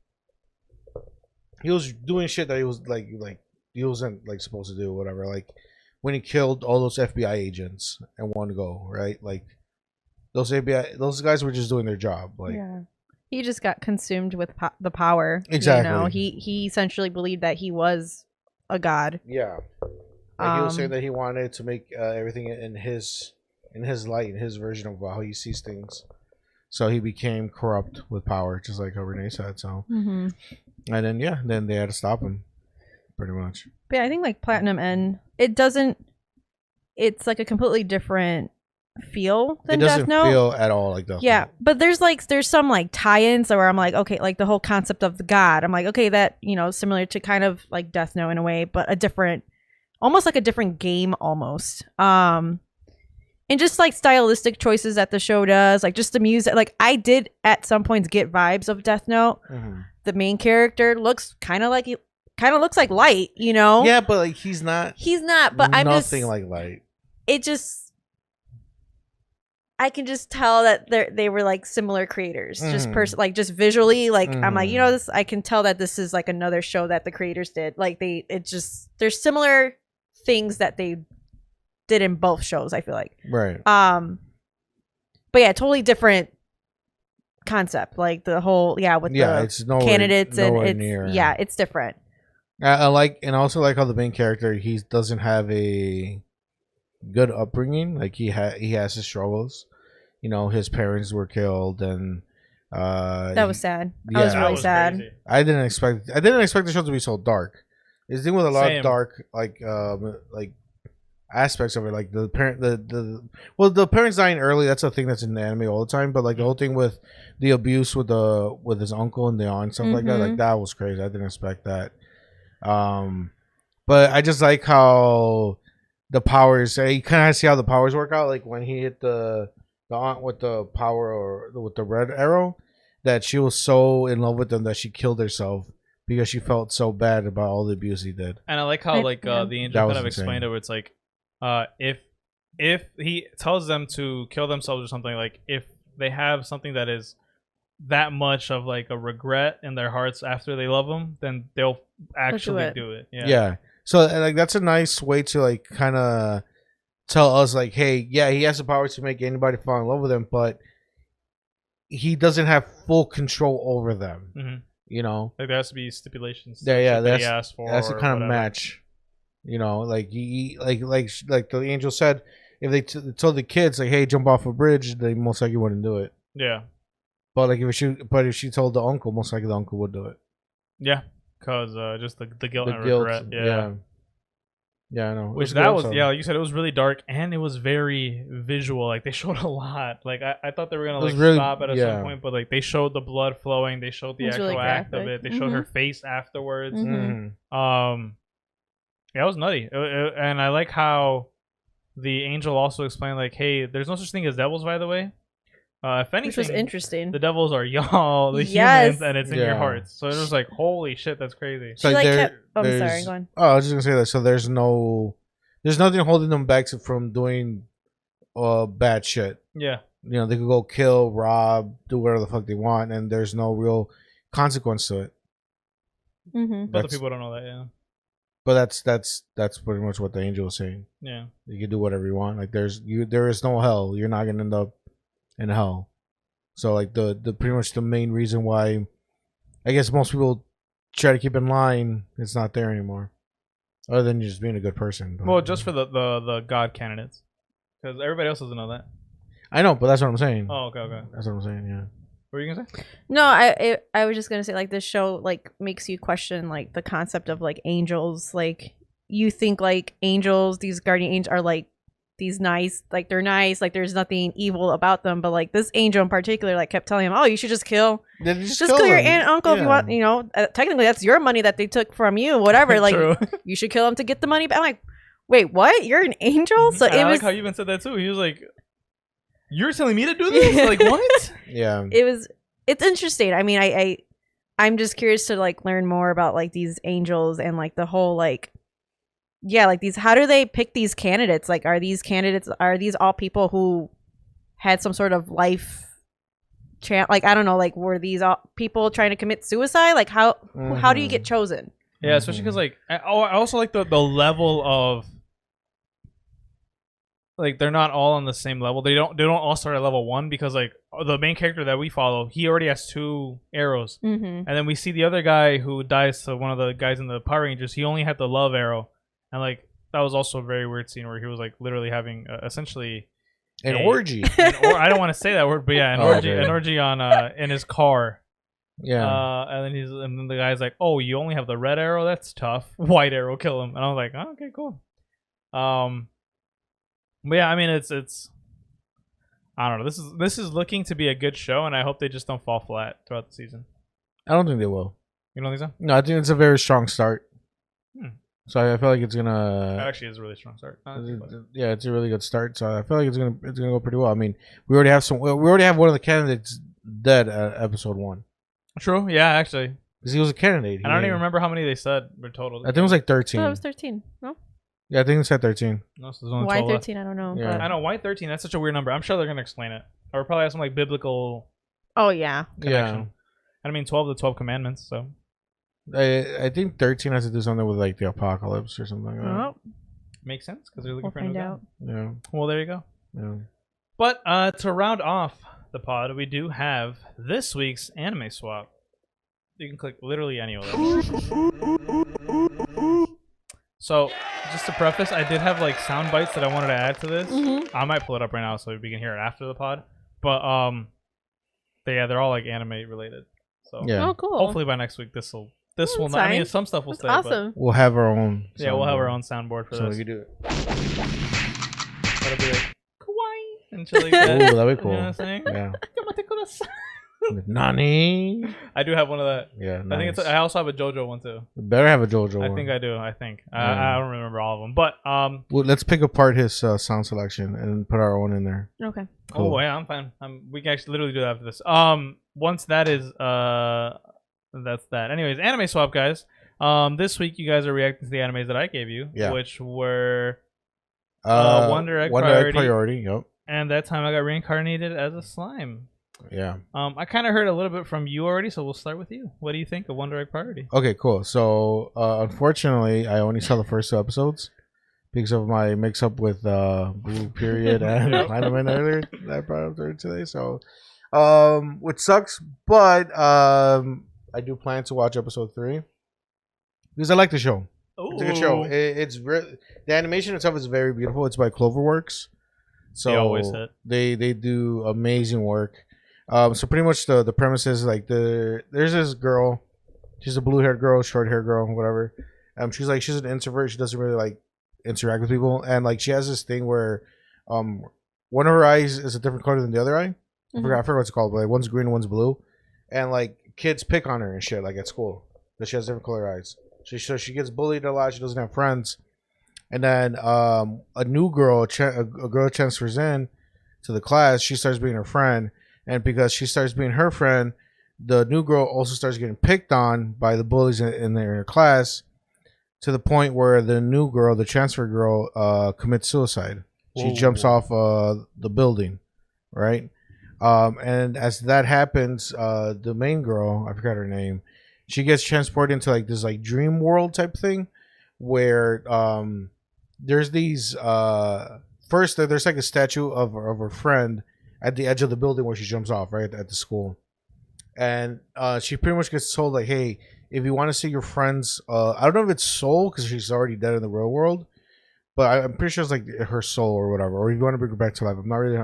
he was doing shit that he was like he wasn't like supposed to do, whatever. Like when he killed all those FBI agents in one go, right? Like those guys were just doing their job. Like he just got consumed with the power. Exactly. You know, he essentially believed that he was a god. Yeah. Like he was saying that he wanted to make everything in his light, in his version of how he sees things. So he became corrupt with power, just like how Renee said. So, and then they had to stop him, pretty much. But yeah, I think like Platinum End, it's like a completely different feel than Death Note. It doesn't feel at all like Death Note. Yeah, but there's some like tie-ins where I'm like, okay, like the whole concept of the god. I'm like, okay, that, you know, similar to kind of like Death Note in a way, but almost like a different game almost. And just like stylistic choices that the show does, like just the music. Like I did at some points get vibes of Death Note. Mm-hmm. The main character looks kind of looks like Light, you know? Yeah, but like he's not. But I'm just nothing like Light. I can just tell that they were like similar creators, just visually. Like I'm like, you know, this. I can tell that this is like another show that the creators did. Like there's similar things that they did in both shows, I feel like. Right. But yeah, totally different concept. Like the whole with the it's nowhere, candidates nowhere and near. It's different. I like, and also like how the main character, he doesn't have a good upbringing. Like he has his struggles. You know, his parents were killed, and that was sad. Yeah, that was really sad. Crazy. I didn't expect the show to be so dark. It's dealing with a lot of dark like aspects of it, like the parent the parents dying early. That's a thing that's in the anime all the time, but like the whole thing with the abuse with his uncle and the aunt and stuff like that was crazy. I didn't expect that. But I just like how the powers, you kind of see how the powers work out. Like when he hit the aunt with the power, or with the red arrow, that she was so in love with him that she killed herself because she felt so bad about all the abuse he did. And I like how the angel kind of explained it, where it's like, if he tells them to kill themselves or something, like if they have something that is that much of like a regret in their hearts after they love them, then they'll actually do it. Yeah. So like that's a nice way to like kind of tell us like, hey, yeah, he has the power to make anybody fall in love with him, but he doesn't have full control over them. Mm-hmm. You know, like there has to be stipulations. Yeah, that he asked for. That's the kind of match. You know, like like the angel said, if they told the kids like, "Hey, jump off a bridge," they most likely wouldn't do it. Yeah. But like if she told the uncle, most likely the uncle would do it. Yeah, cause just the guilt and regret. Yeah, I know. Which that was like you said, it was really dark and it was very visual. Like they showed a lot. Like I thought they were gonna like stop at some point, but like they showed the blood flowing. They showed the actual really act of it. They showed her face afterwards. Yeah, it was nutty. And I like how the angel also explained, like, hey, there's no such thing as devils, by the way. If anything, which was interesting. The devils are y'all, the humans, and it's in your hearts. So it was like, holy shit, that's crazy. So like I'm sorry, go on. Oh, I was just gonna say that. So there's nothing holding them back from doing bad shit. Yeah. You know, they could go kill, rob, do whatever the fuck they want, and there's no real consequence to it. But the people don't know that, yeah. But that's pretty much what the angel was saying. Yeah, you can do whatever you want. Like there is no hell. You're not gonna end up in hell. So like the pretty much the main reason why I guess most people try to keep in line, it's not there anymore. Other than just being a good person. But, well, just for the god candidates, because everybody else doesn't know that. I know, but that's what I'm saying. Oh, okay. That's what I'm saying. Yeah. What were you gonna say? No, I was just gonna say, like, this show like makes you question like the concept of like angels. Like you think like angels, these guardian angels are like these nice, like they're nice, like there's nothing evil about them. But like this angel in particular, like kept telling him, "Oh, you should just kill kill your aunt and uncle if you want. You know, technically that's your money that they took from you, whatever. Like you should kill them to get the money back." I'm like, wait, what? You're an angel? So I like how you even said that too. He was like, "You're telling me to do this?" Like what? Yeah. It's interesting. I mean, I'm just curious to like learn more about like these angels and like the whole like like these, how do they pick these candidates? Like are these all people who had some sort of life like I don't know, like were these all people trying to commit suicide? Like how do you get chosen? Yeah, especially because like I also like the level of like they're not all on the same level. They don't all start at level 1 because like the main character that we follow, he already has 2 arrows, and then we see the other guy who dies to one of the guys in the Power Rangers. He only had the love arrow, and like that was also a very weird scene where he was like literally having essentially an orgy. I don't want to say that word, but yeah, an orgy on in his car. Yeah. And then the guy's like, "Oh, you only have the red arrow? That's tough. White arrow, kill him." And I was like, "Oh, okay, cool." But yeah, I mean, it's I don't know. This is looking to be a good show, and I hope they just don't fall flat throughout the season. I don't think they will. You don't think so? No, I think it's a very strong start. So I feel like it's gonna. That actually is a really strong start. Yeah, it's a really good start. So I feel like it's gonna go pretty well. I mean, we already have one of the candidates dead at episode 1. True. Yeah, actually, because he was a candidate. I don't even remember how many they said were total. I think it was like 13. Oh, it was 13. No. Yeah, I think it said 13. No, so there's only Why 12 left. 13? I don't know. Yeah. But... I know why 13. That's such a weird number. I'm sure they're gonna explain it, or probably have some like biblical. Oh yeah. Connection. Yeah. I mean, 12 the 12 commandments. So. I think 13 has to do something with like the apocalypse or something like that. Oh. Makes sense because they're looking We'll for a new find guy. out. Yeah. Well, there you go. Yeah. But to round off the pod, we do have this week's anime swap. You can click literally any of them. So, just to preface, I did have like sound bites that I wanted to add to this. I might pull it up right now so we can hear it after the pod. But yeah, they're all like anime related. So yeah. Oh, cool. hopefully by next week this will not. I mean, some stuff will That's stay. awesome. We'll have our own. Yeah, we'll have our own soundboard for so this. we can do it. That'll be like kawaii and shit like that. Ooh, that'd be cool. You know what I'm saying? Yeah. Kudasai. Nani? I do have one of that. Yeah, nice. I think I also have a JoJo one too. We better have a JoJo one. I think I do. I think Yeah. I don't remember all of them, but well, let's pick apart his sound selection and put our own in there. Okay. Cool. Oh yeah, I'm fine. We can actually literally do that after this. Once that is that's that. Anyways, anime swap, guys. This week you guys are reacting to the animes that I gave you, which were Wonder Egg Priority. Yep. And that time I got reincarnated as a slime. Yeah. I kind of heard a little bit from you already, so we'll start with you. What do you think of Wonder Egg Priority? Okay, cool. So, unfortunately, I only saw the first 2 episodes because of my mix-up with Blue Period and Vitamin earlier that I brought up there today. So, which sucks, but I do plan to watch episode 3 because I like the show. Ooh. It's a good show. The animation itself is very beautiful. It's by Cloverworks. So they always hit. They do amazing work. So pretty much the premise is like there's this girl, she's a blue-haired girl, short-haired girl, whatever. She's an introvert. She doesn't really like interact with people, and like she has this thing where one of her eyes is a different color than the other eye. I forgot what it's called, but like one's green and one's blue, and like kids pick on her and shit like at school that she has different color eyes. So she gets bullied a lot. She doesn't have friends, and then a new girl, a girl transfers in to the class. She starts being her friend. And because she starts being her friend, the new girl also starts getting picked on by the bullies in their class, to the point where the new girl, the transfer girl, commits suicide. She jumps off the building, right? And as that happens, the main girl, I forgot her name, she gets transported into like this like dream world type thing, where there's these first there's like a statue of her friend at the edge of the building where she jumps off, right at the school, and she pretty much gets told like, hey, if you want to see your friends, I don't know if it's soul because she's already dead in the real world, but I'm pretty sure it's like her soul or whatever, or if you want to bring her back to life. I'm not really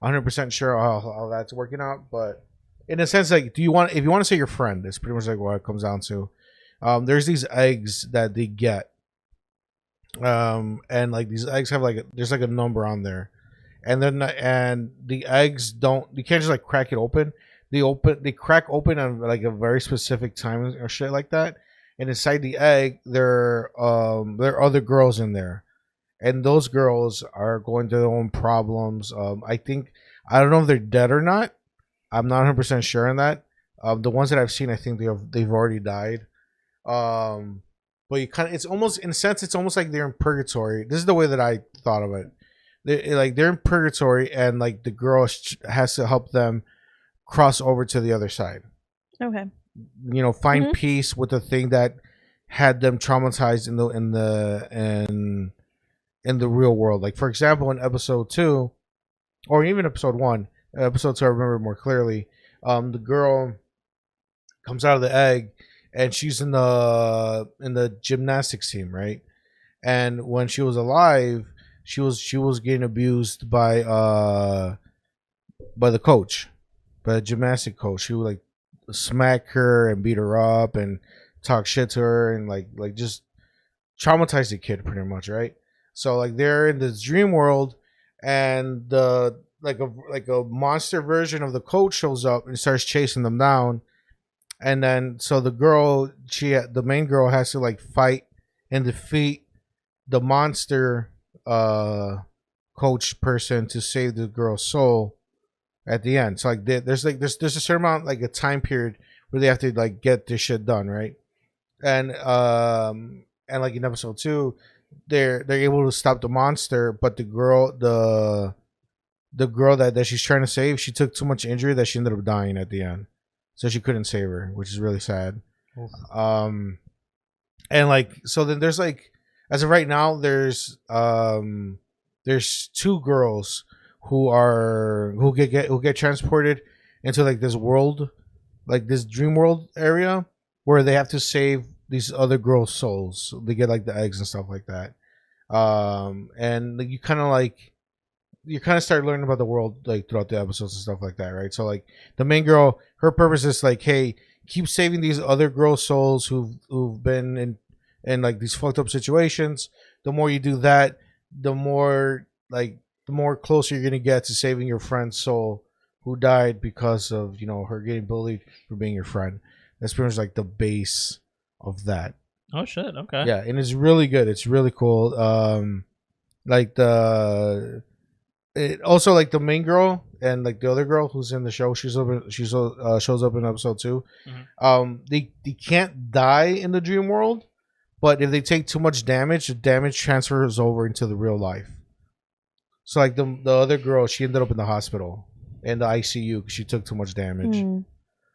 100% sure how that's working out, but in a sense, like, if you want to say your friend, it's pretty much like what it comes down to. There's these eggs that they get, and like these eggs have like there's like a number on there. And then the eggs you can't just like crack it open. They crack open at like a very specific time or shit like that. And inside the egg, there are other girls in there, and those girls are going through their own problems. I don't know if they're dead or not. I'm not 100% sure on that. The ones that I've seen, I think they've already died. But it's almost in a sense, it's almost like they're in purgatory. This is the way that I thought of it. they're in purgatory, and like the girl has to help them cross over to the other side. Okay. Find peace with the thing that had them traumatized in the real world. Like, for example, in episode 2, or even episode 1, episode 2 I remember more clearly. The girl comes out of the egg, and she's in the gymnastics team, right? And when she was alive, she was getting abused by the coach, by the gymnastic coach. She would like smack her and beat her up and talk shit to her and like just traumatize the kid pretty much, right? So like they're in this dream world, and the like a monster version of the coach shows up and starts chasing them down. And then so the main girl has to like fight and defeat the monster coach person to save the girl's soul at the end. So like there's a certain amount, like a time period where they have to like get this shit done, right? And like in episode 2, they're able to stop the monster, but the girl that she's trying to save, she took too much injury that she ended up dying at the end, so she couldn't save her, which is really sad. And like so then there's like, as of right now, there's 2 girls who get transported into like this world, like this dream world area, where they have to save these other girls' souls. They get like the eggs and stuff like that. And like, you kind of start learning about the world like throughout the episodes and stuff like that, right? So like the main girl, her purpose is like, hey, keep saving these other girls' souls who've been in like these fucked up situations. The more you do that, the more closer you're gonna get to saving your friend's soul who died because of her getting bullied for being your friend. That's pretty much like the base of that. Oh shit! Okay. Yeah, and it's really good. It's really cool. Like also like the main girl and like the other girl who's in the show, she shows up in episode 2. They can't die in the dream world, but if they take too much damage, the damage transfers over into the real life. So like the other girl, she ended up in the hospital in the ICU because she took too much damage.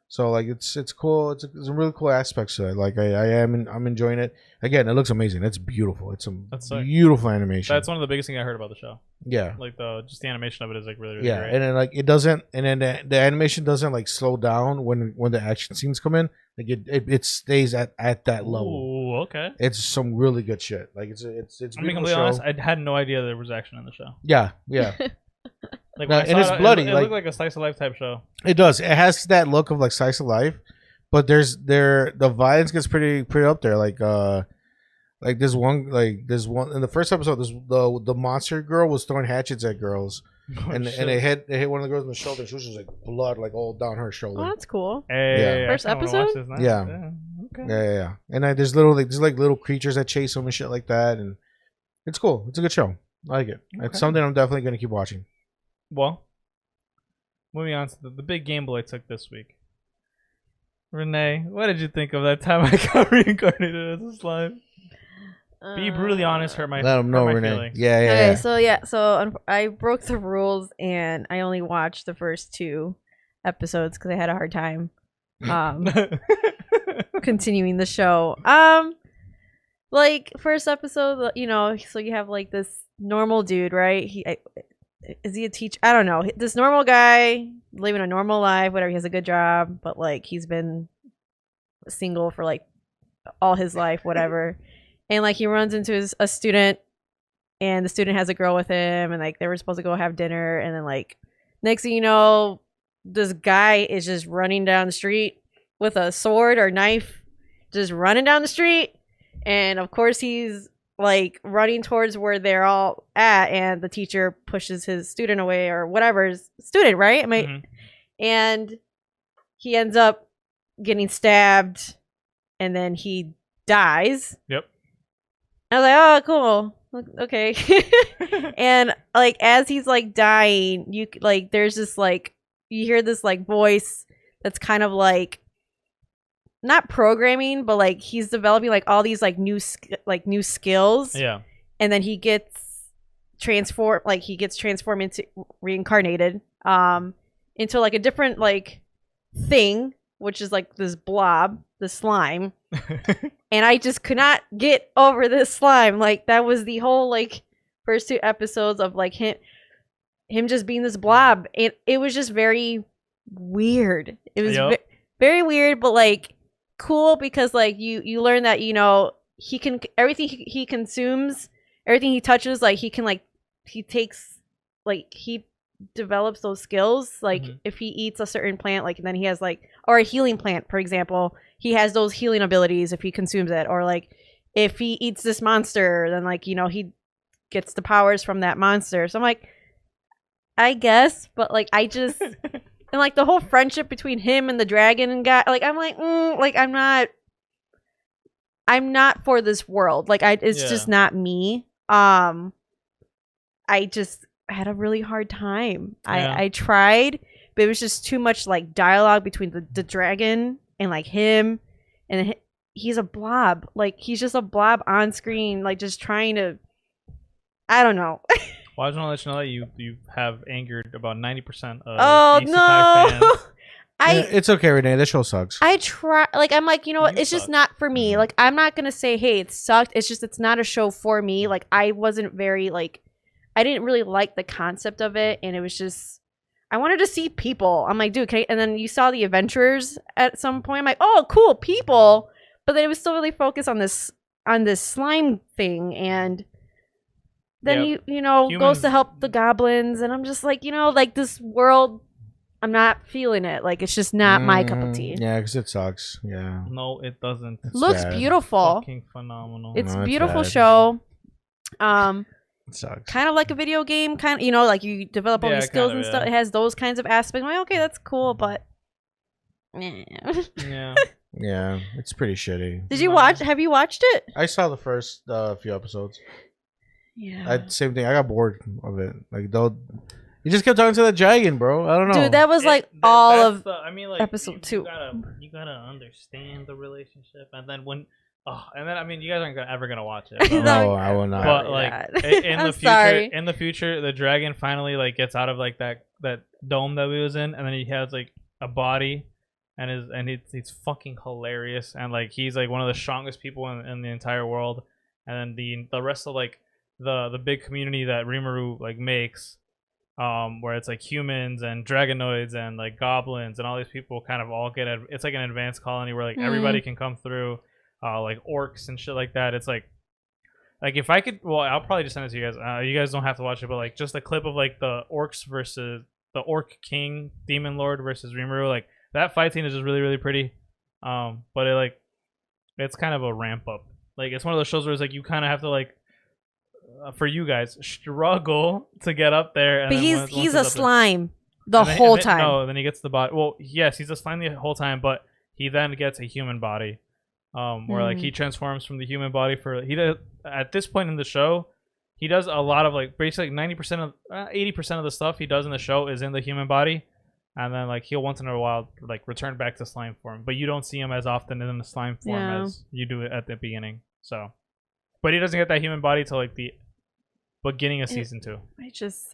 So like it's cool. It's a really cool aspects to it. Like I'm enjoying it. Again, it looks amazing. It's beautiful. It's beautiful animation. That's one of the biggest things I heard about the show. Yeah, like the animation of it is like really yeah, great. and then like it doesn't, and then the animation doesn't like slow down when the action scenes come in. Like it stays at that level. Ooh, okay. It's some really good shit. Like it's. I'm being completely honest. I had no idea there was action in the show. Yeah. Like, no, and it's bloody. It looked like a slice of life type show. It does. It has that look of like slice of life, but the violence gets pretty up there. Like this one in the first episode, the monster girl was throwing hatchets at girls, and it hit one of the girls in the shoulder. She was just like blood like all down her shoulder. Oh, that's cool. Hey, yeah. First episode. Yeah. Okay. Yeah. And there's little creatures that chase them and shit like that, and it's cool. It's a good show. I like it. Okay. It's something I'm definitely gonna keep watching. Well, moving on to the big gamble I took this week. Renee, what did you think of that time I got reincarnated as a slime? Be brutally honest, hurt my Renee. feelings. Yeah. Okay, so I broke the rules and I only watched the first 2 episodes because I had a hard time continuing the show. Like first episode, so you have like this normal dude, right? Is he a teacher? I don't know. This normal guy living a normal life, whatever. He has a good job, but like he's been single for like all his life, whatever. And like he runs into a student, and the student has a girl with him, and like they were supposed to go have dinner, and then like next thing you know, this guy is just running down the street with a sword or knife, just running down the street, and of course he's like running towards where they're all at, and the teacher pushes his student away or whatever, student, right? And he ends up getting stabbed, and then he dies. Yep. I was like, oh, cool, okay. And like as he's like dying, you like there's this like you hear this like voice that's kind of like not programming, but like he's developing like all these like new skills. Yeah. And then he gets transform, like he gets transformed into reincarnated into like a different like thing, which is like this blob, the slime. And I just could not get over this slime. Like that was the whole like first 2 episodes of like him just being this blob, and it was just very weird. It was very weird, but like cool, because like you learn that, you know, he can, everything he consumes, everything he touches, like he can, like he takes, like he develops those skills. Like if he eats a certain plant, like then he has like, or a healing plant, for example, he has those healing abilities if he consumes it. Or like if he eats this monster, then like, you know, he gets the powers from that monster. So I'm like, I guess, but like I just and like the whole friendship between him and the dragon guy, like I'm like, like I'm not for this world. Like it's just not me. I just had a really hard time. I tried, but it was just too much like dialogue between the dragon and like him, and he's a blob. Like he's just a blob on screen, like just trying to, I don't know. Well, I just want to let you know that you have angered about 90% of Isekai fans. It's okay, Renee. This show sucks. I try, like I'm like, you know what? It's just not for me. Like I'm not gonna say, hey, it sucked. It's just it's not a show for me. Like I wasn't very like, I didn't really like the concept of it, and it was just, I wanted to see people. I'm like, dude, okay. And then you saw the adventurers at some point. I'm like, oh, cool, people. But then it was still really focused on this slime thing, and then you know, humans goes to help the goblins, and I'm just like, you know, like this world, I'm not feeling it. Like it's just not my cup of tea. Yeah, because it sucks. Yeah. No, it doesn't. Looks beautiful. Fucking phenomenal. It's a beautiful show. It sucks. Kind of like a video game, kind of, you know, like you develop all these skills and stuff. It has those kinds of aspects. I'm like, okay, that's cool, but yeah. Yeah, it's pretty shitty. Did you watch? Have you watched it? I saw the first few episodes. Yeah. Same thing. I got bored of it. Like, you just kept talking to that dragon, bro. I don't know. Dude, that was like episode 2. You gotta understand the relationship, and then when, I mean, you guys aren't ever gonna watch it. No, I will not. But like in the future, the dragon finally like gets out of like that dome that we was in, and then he has like a body, and he's fucking hilarious, and like he's like one of the strongest people in the entire world, and then the rest of like the big community that Rimuru like makes, where it's like humans and dragonoids and like goblins and all these people kind of all get it's like an advanced colony where like everybody can come through, like orcs and shit like that. It's like if I could, well, I'll probably just send it to you guys. You guys don't have to watch it, but like just a clip of like the orcs versus the orc king demon lord versus Rimuru, like that fight scene is just really, really pretty. But it's kind of a ramp up. Like it's one of those shows where it's like you kind of have to like, for you guys, struggle to get up there. And but he's a slime the whole time. No, then he gets the body. Well, yes, he's a slime the whole time, but he then gets a human body, where like he transforms from the human body at this point in the show, he does a lot of like basically 90% of 80% of the stuff he does in the show is in the human body, and then like he'll once in a while like return back to slime form, but you don't see him as often in the slime form as you do it at the beginning. So, but he doesn't get that human body till like the beginning of season 2.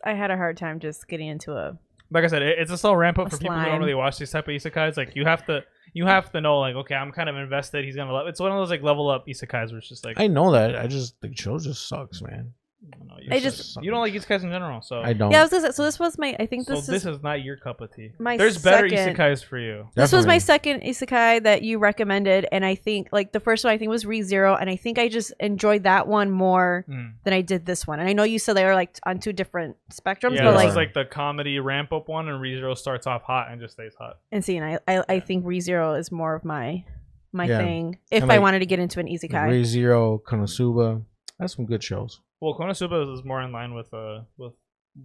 I had a hard time just getting into a, like I said, it's a slow ramp up for people who don't really watch these type of isekais. Like you have to know like, okay, I'm kind of invested. He's gonna it's one of those like level up isekais where it's just like, I know that. I just, the show just sucks, man. You don't like isekais in general, so I don't. Yeah, I was gonna say, so this was my, I think this is not your cup of tea. There's better isekais for you. This was my second isekai that you recommended, and I think like the first one I think was ReZero, and I think I just enjoyed that one more than I did this one. And I know you said they were like on 2 different spectrums, but this is like the comedy ramp up one, and ReZero starts off hot and just stays hot. And see, and I think ReZero is more of my thing if I wanted to get into an isekai. ReZero, Konosuba, that's some good shows. Well, Konosuba is more in line with the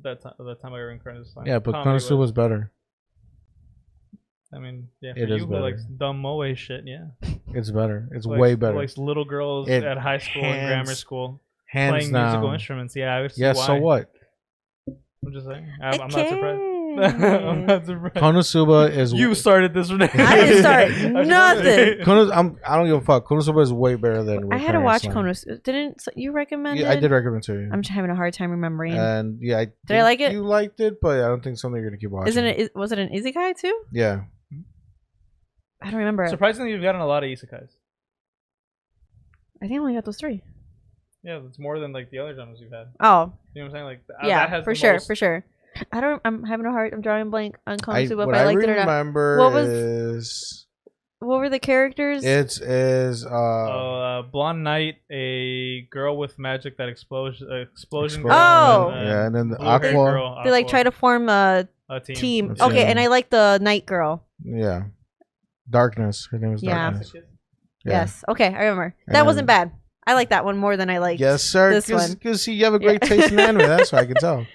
time I reincarnated. Yeah, but Konosuba's better. I mean, yeah, for it you who likes dumb moe shit, yeah. It's better. It's way better. Like little girls at high school and grammar school playing musical instruments. Yeah, I see why. So what? I'm just saying. I'm not surprised. I'm not surprised. Konosuba is. You started this. I didn't start nothing. I don't give a fuck. Konosuba is way better than. I had to watch Konosuba. Didn't you recommend it? Yeah, I did recommend it to you. I'm just having a hard time remembering. And yeah, did I like it? You liked it, but I don't think it's something you're gonna keep watching. Was it an isekai too? Yeah. I don't remember. Surprisingly, you've gotten a lot of isekais. I think I only got those 3. Yeah, it's more than like the other genres you've had. Oh. You know what I'm saying? Like yeah, that has for sure. I'm having a hard. I'm drawing a blank on Konosuba, but I liked it or not. What were the characters? It is blonde knight, a girl with magic that explosion. Girl, oh, and then the Aqua. They like try to form a team. Okay, and I like the night girl. Yeah, Darkness. Her name is Darkness. Yeah. Yes. Okay, I remember. That wasn't bad. I like that one more than I liked. Yes, sir. This one. Because you have a great taste in anime. That's what I can tell.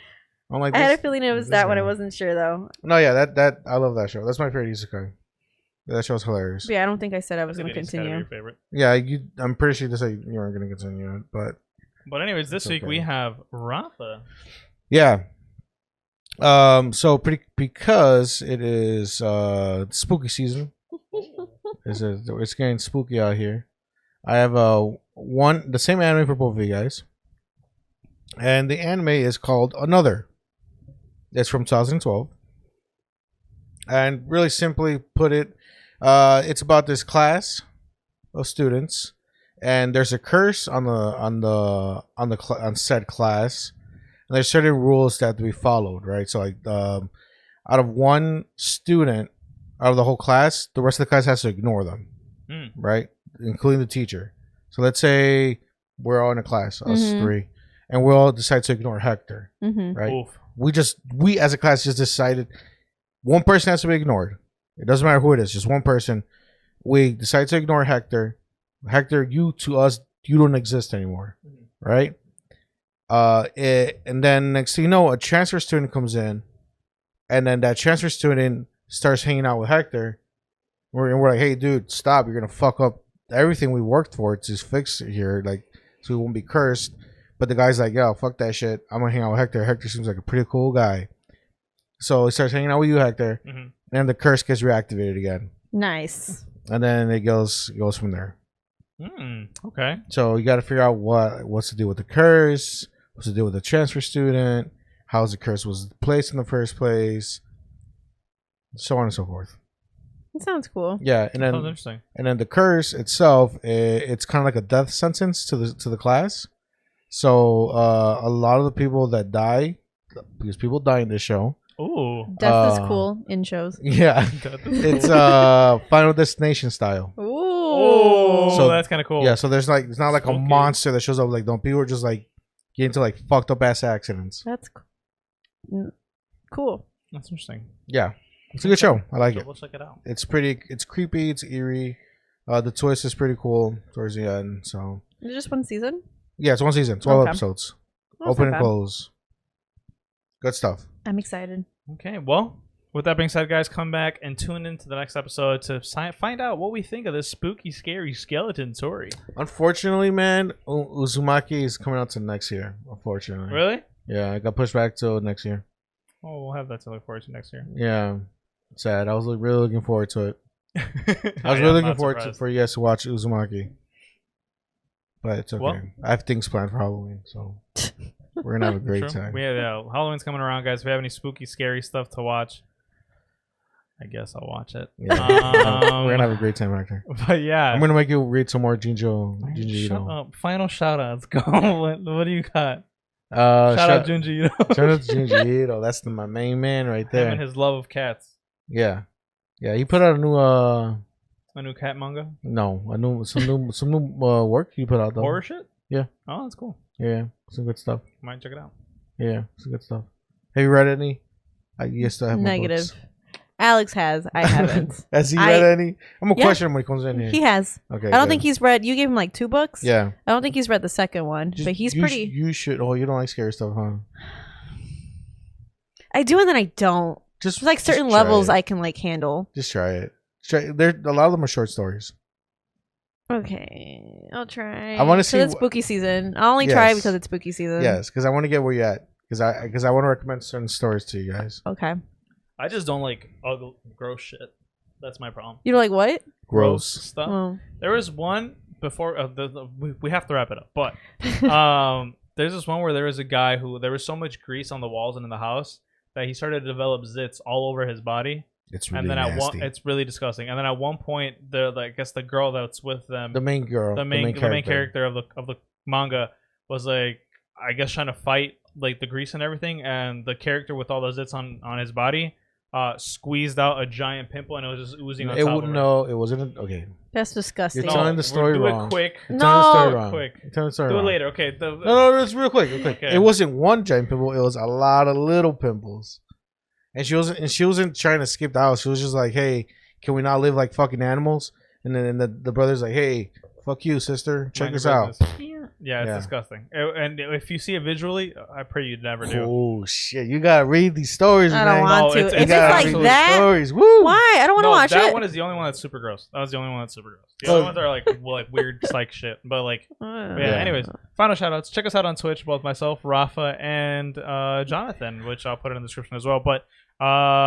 I'm like. I had a feeling it was that one. I wasn't sure though. No, yeah, that I love that show. That's my favorite isekai. That show's hilarious. Yeah, I don't think I said I was going to continue. Your favorite. Yeah, I'm pretty sure you said you weren't going to continue it, but. But anyways, this week we have Rafa. Yeah. So because it is spooky season. It's getting spooky out here. I have the same anime for both of you guys, and the anime is called Another. It's from 2012, and really simply put it, it's about this class of students, and there's a curse on said class, and there's certain rules that have to be followed, right? So like, out of one student out of the whole class, the rest of the class has to ignore them, right? Including the teacher. So let's say we're all in a class, us 3, and we all decide to ignore Hector, right? Oof. We as a class just decided one person has to be ignored. It doesn't matter who it is, just one person. We decide to ignore Hector. Hector, to us, you don't exist anymore, right? And then next thing you know, a transfer student comes in, and then that transfer student starts hanging out with Hector. We're like, hey, dude, stop. You're going to fuck up everything we worked for to fix it here, like, so we won't be cursed. But the guy's like, yo, fuck that shit. I'm going to hang out with Hector. Hector seems like a pretty cool guy. So he starts hanging out with you, Hector. And then the curse gets reactivated again. Nice. And then it goes from there. Okay. So you got to figure out what's to do with the curse, what's to do with the transfer student, how the curse was placed in the first place, so on and so forth. That sounds cool. Yeah, and then interesting. And then the curse itself, it's kind of like a death sentence to the class. So a lot of the people that die, because people die in this show. Ooh, death is cool in shows. Yeah, it's Final Destination style. Ooh, so that's kind of cool. Yeah, so it's not like a monster that shows up. Like, people are just like get into like fucked up ass accidents. That's cool. That's interesting. Yeah. It's a good show. I like it. We'll check it out. It's creepy. It's eerie. The twist is pretty cool towards the end. So. Is it just one season? Yeah, it's one season. 12 episodes. Open and close. Good stuff. I'm excited. Okay, well, with that being said, guys, come back and tune into the next episode to find out what we think of this spooky, scary skeleton story. Unfortunately, man, Uzumaki is coming out to next year. Unfortunately. Really? Yeah, it got pushed back till next year. Oh, we'll have that to look forward to next year. Yeah. Sad. I was really looking forward to it. I was really looking forward for you guys to watch Uzumaki. But it's okay. Well, I have things planned for Halloween, so we're gonna have a great time. Halloween's coming around, guys. If you have any spooky, scary stuff to watch, I guess I'll watch it. Yeah. We're gonna have a great time, Hector. But yeah, I'm gonna make you read some more Junji Ito. Final shout outs. Go. What do you got? Shout out Junji Ito. Shout out to Junji Ito. That's my main man right there. Him and his love of cats. Yeah. He put out a new cat manga. No, some new work he put out though. Horror shit. Yeah. Oh, that's cool. Yeah, some good stuff. Might check it out. Yeah, some good stuff. Have you read any? I used to have negative. Alex has. I haven't. Has he read any? I'm gonna question him when he comes in here. He has. Okay. I don't think he's read. You gave him like 2 books. Yeah. I don't think he's read the second one, but he's pretty. You should. Oh, you don't like scary stuff, huh? I do, and then I don't. There's like certain levels I can like handle. Just try it. There, a lot of them are short stories. Okay, I'll try. I want to see. It's spooky season. I'll only try because it's spooky season. Yes, because I want to get where you're at. Because I want to recommend certain stories to you guys. Okay. I just don't like ugly, gross shit. That's my problem. You don't like what? Gross stuff. Oh. There was one before. We have to wrap it up, but there's this one where there was a guy who there was so much grease on the walls and in the house that he started to develop zits all over his body. It's really and then nasty. it's really disgusting. And then at one point, I guess the girl that's with them, the main girl, the main character of the manga was like, I guess trying to fight like the grease and everything, and the character with all those zits on his body squeezed out a giant pimple, and it was just oozing on top of it. No, it wasn't. Okay. That's disgusting. You're telling the story wrong. Do it quick. No. Telling the story wrong. Quick. You're telling the story Do it wrong. later. Okay. No, it's real quick. Okay. It wasn't one giant pimple. It was a lot of little pimples. And she wasn't trying to skip the house. She was just like, "Hey, can we not live like fucking animals?" And then the brother's like, "Hey, fuck you, sister. Check Mind this your out." business. Yeah, it's disgusting. And if you see it visually, I pray you'd never do. Oh shit! You gotta read these stories, I man. don't want to. it's If it's actually like that, stories. Woo! why? I don't want to watch that it. one is the only one that's super gross. That was the only one that's super gross. The other ones are like weird psych shit. But like, yeah. Anyways, final shout outs. Check us out on Twitch, both myself, Rafa, and Jonathan, which I'll put in the description as well. But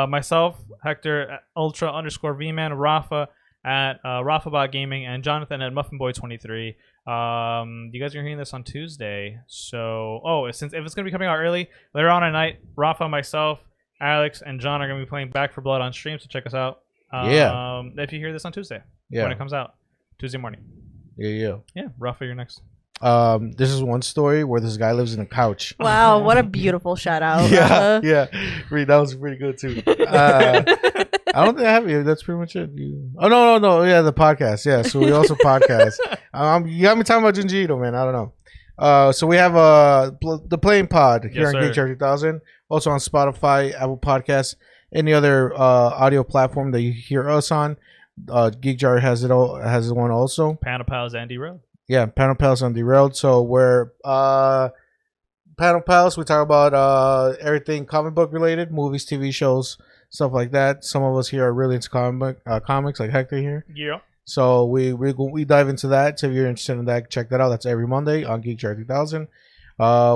myself, Hector, Ultra_VMan, Rafa at RafaBot Gaming, and Jonathan at MuffinBoy23. You guys are hearing this on Tuesday, so since if it's gonna be coming out early later on at night, Rafa, myself, Alex, and John are gonna be playing Back 4 Blood on stream, so check us out. If you hear this on Tuesday, when it comes out Tuesday morning. Yeah. Rafa, you're next. This is one story where this guy lives in a couch. Wow, what a beautiful shout out. Yeah. That was pretty good too. I don't think I have it. That's pretty much it. Oh no. Yeah, the podcast. Yeah, so we also podcast. You got me talking about Junji Ito, man. I don't know. So we have the Playing Pod here on Geek Jar 2000. Also on Spotify, Apple Podcasts, any other audio platform that you hear us on. Geek Jar has one also. Panel Pals and Derailed. Yeah, Panel Pals on Derailed. So we're Panel Pals. We talk about everything comic book related, movies, TV shows, stuff like that. Some of us here are really into comics, like Hector here. Yeah. So we dive into that. So if you're interested in that, check that out. That's every Monday on Geek Jar 2000.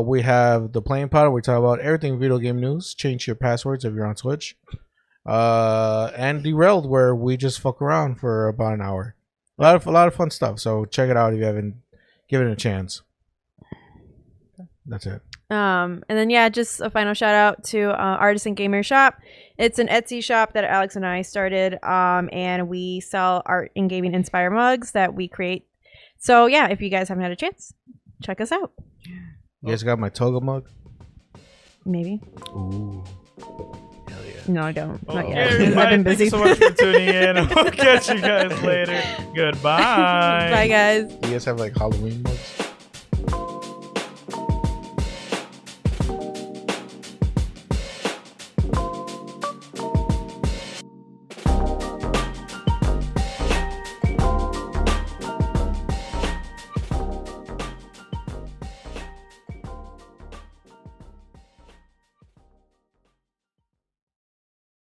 We have the Playing Pod. We talk about everything video game news. Change your passwords if you're on Twitch. And Derailed, where we just fuck around for about an hour. A lot of fun stuff. So check it out if you haven't given it a chance. That's it. And then just a final shout out to Artisan Gamer Shop. It's an Etsy shop that Alex and I started, and we sell art and gaming inspired mugs that we create. So if you guys haven't had a chance, check us out. You guys got my toga mug? Maybe. Ooh. Hell yeah. No, I don't. Not yet. Everybody, I've been busy. Thank you so much for tuning in. We'll catch you guys later. Goodbye. Bye, guys. You guys have like Halloween mugs?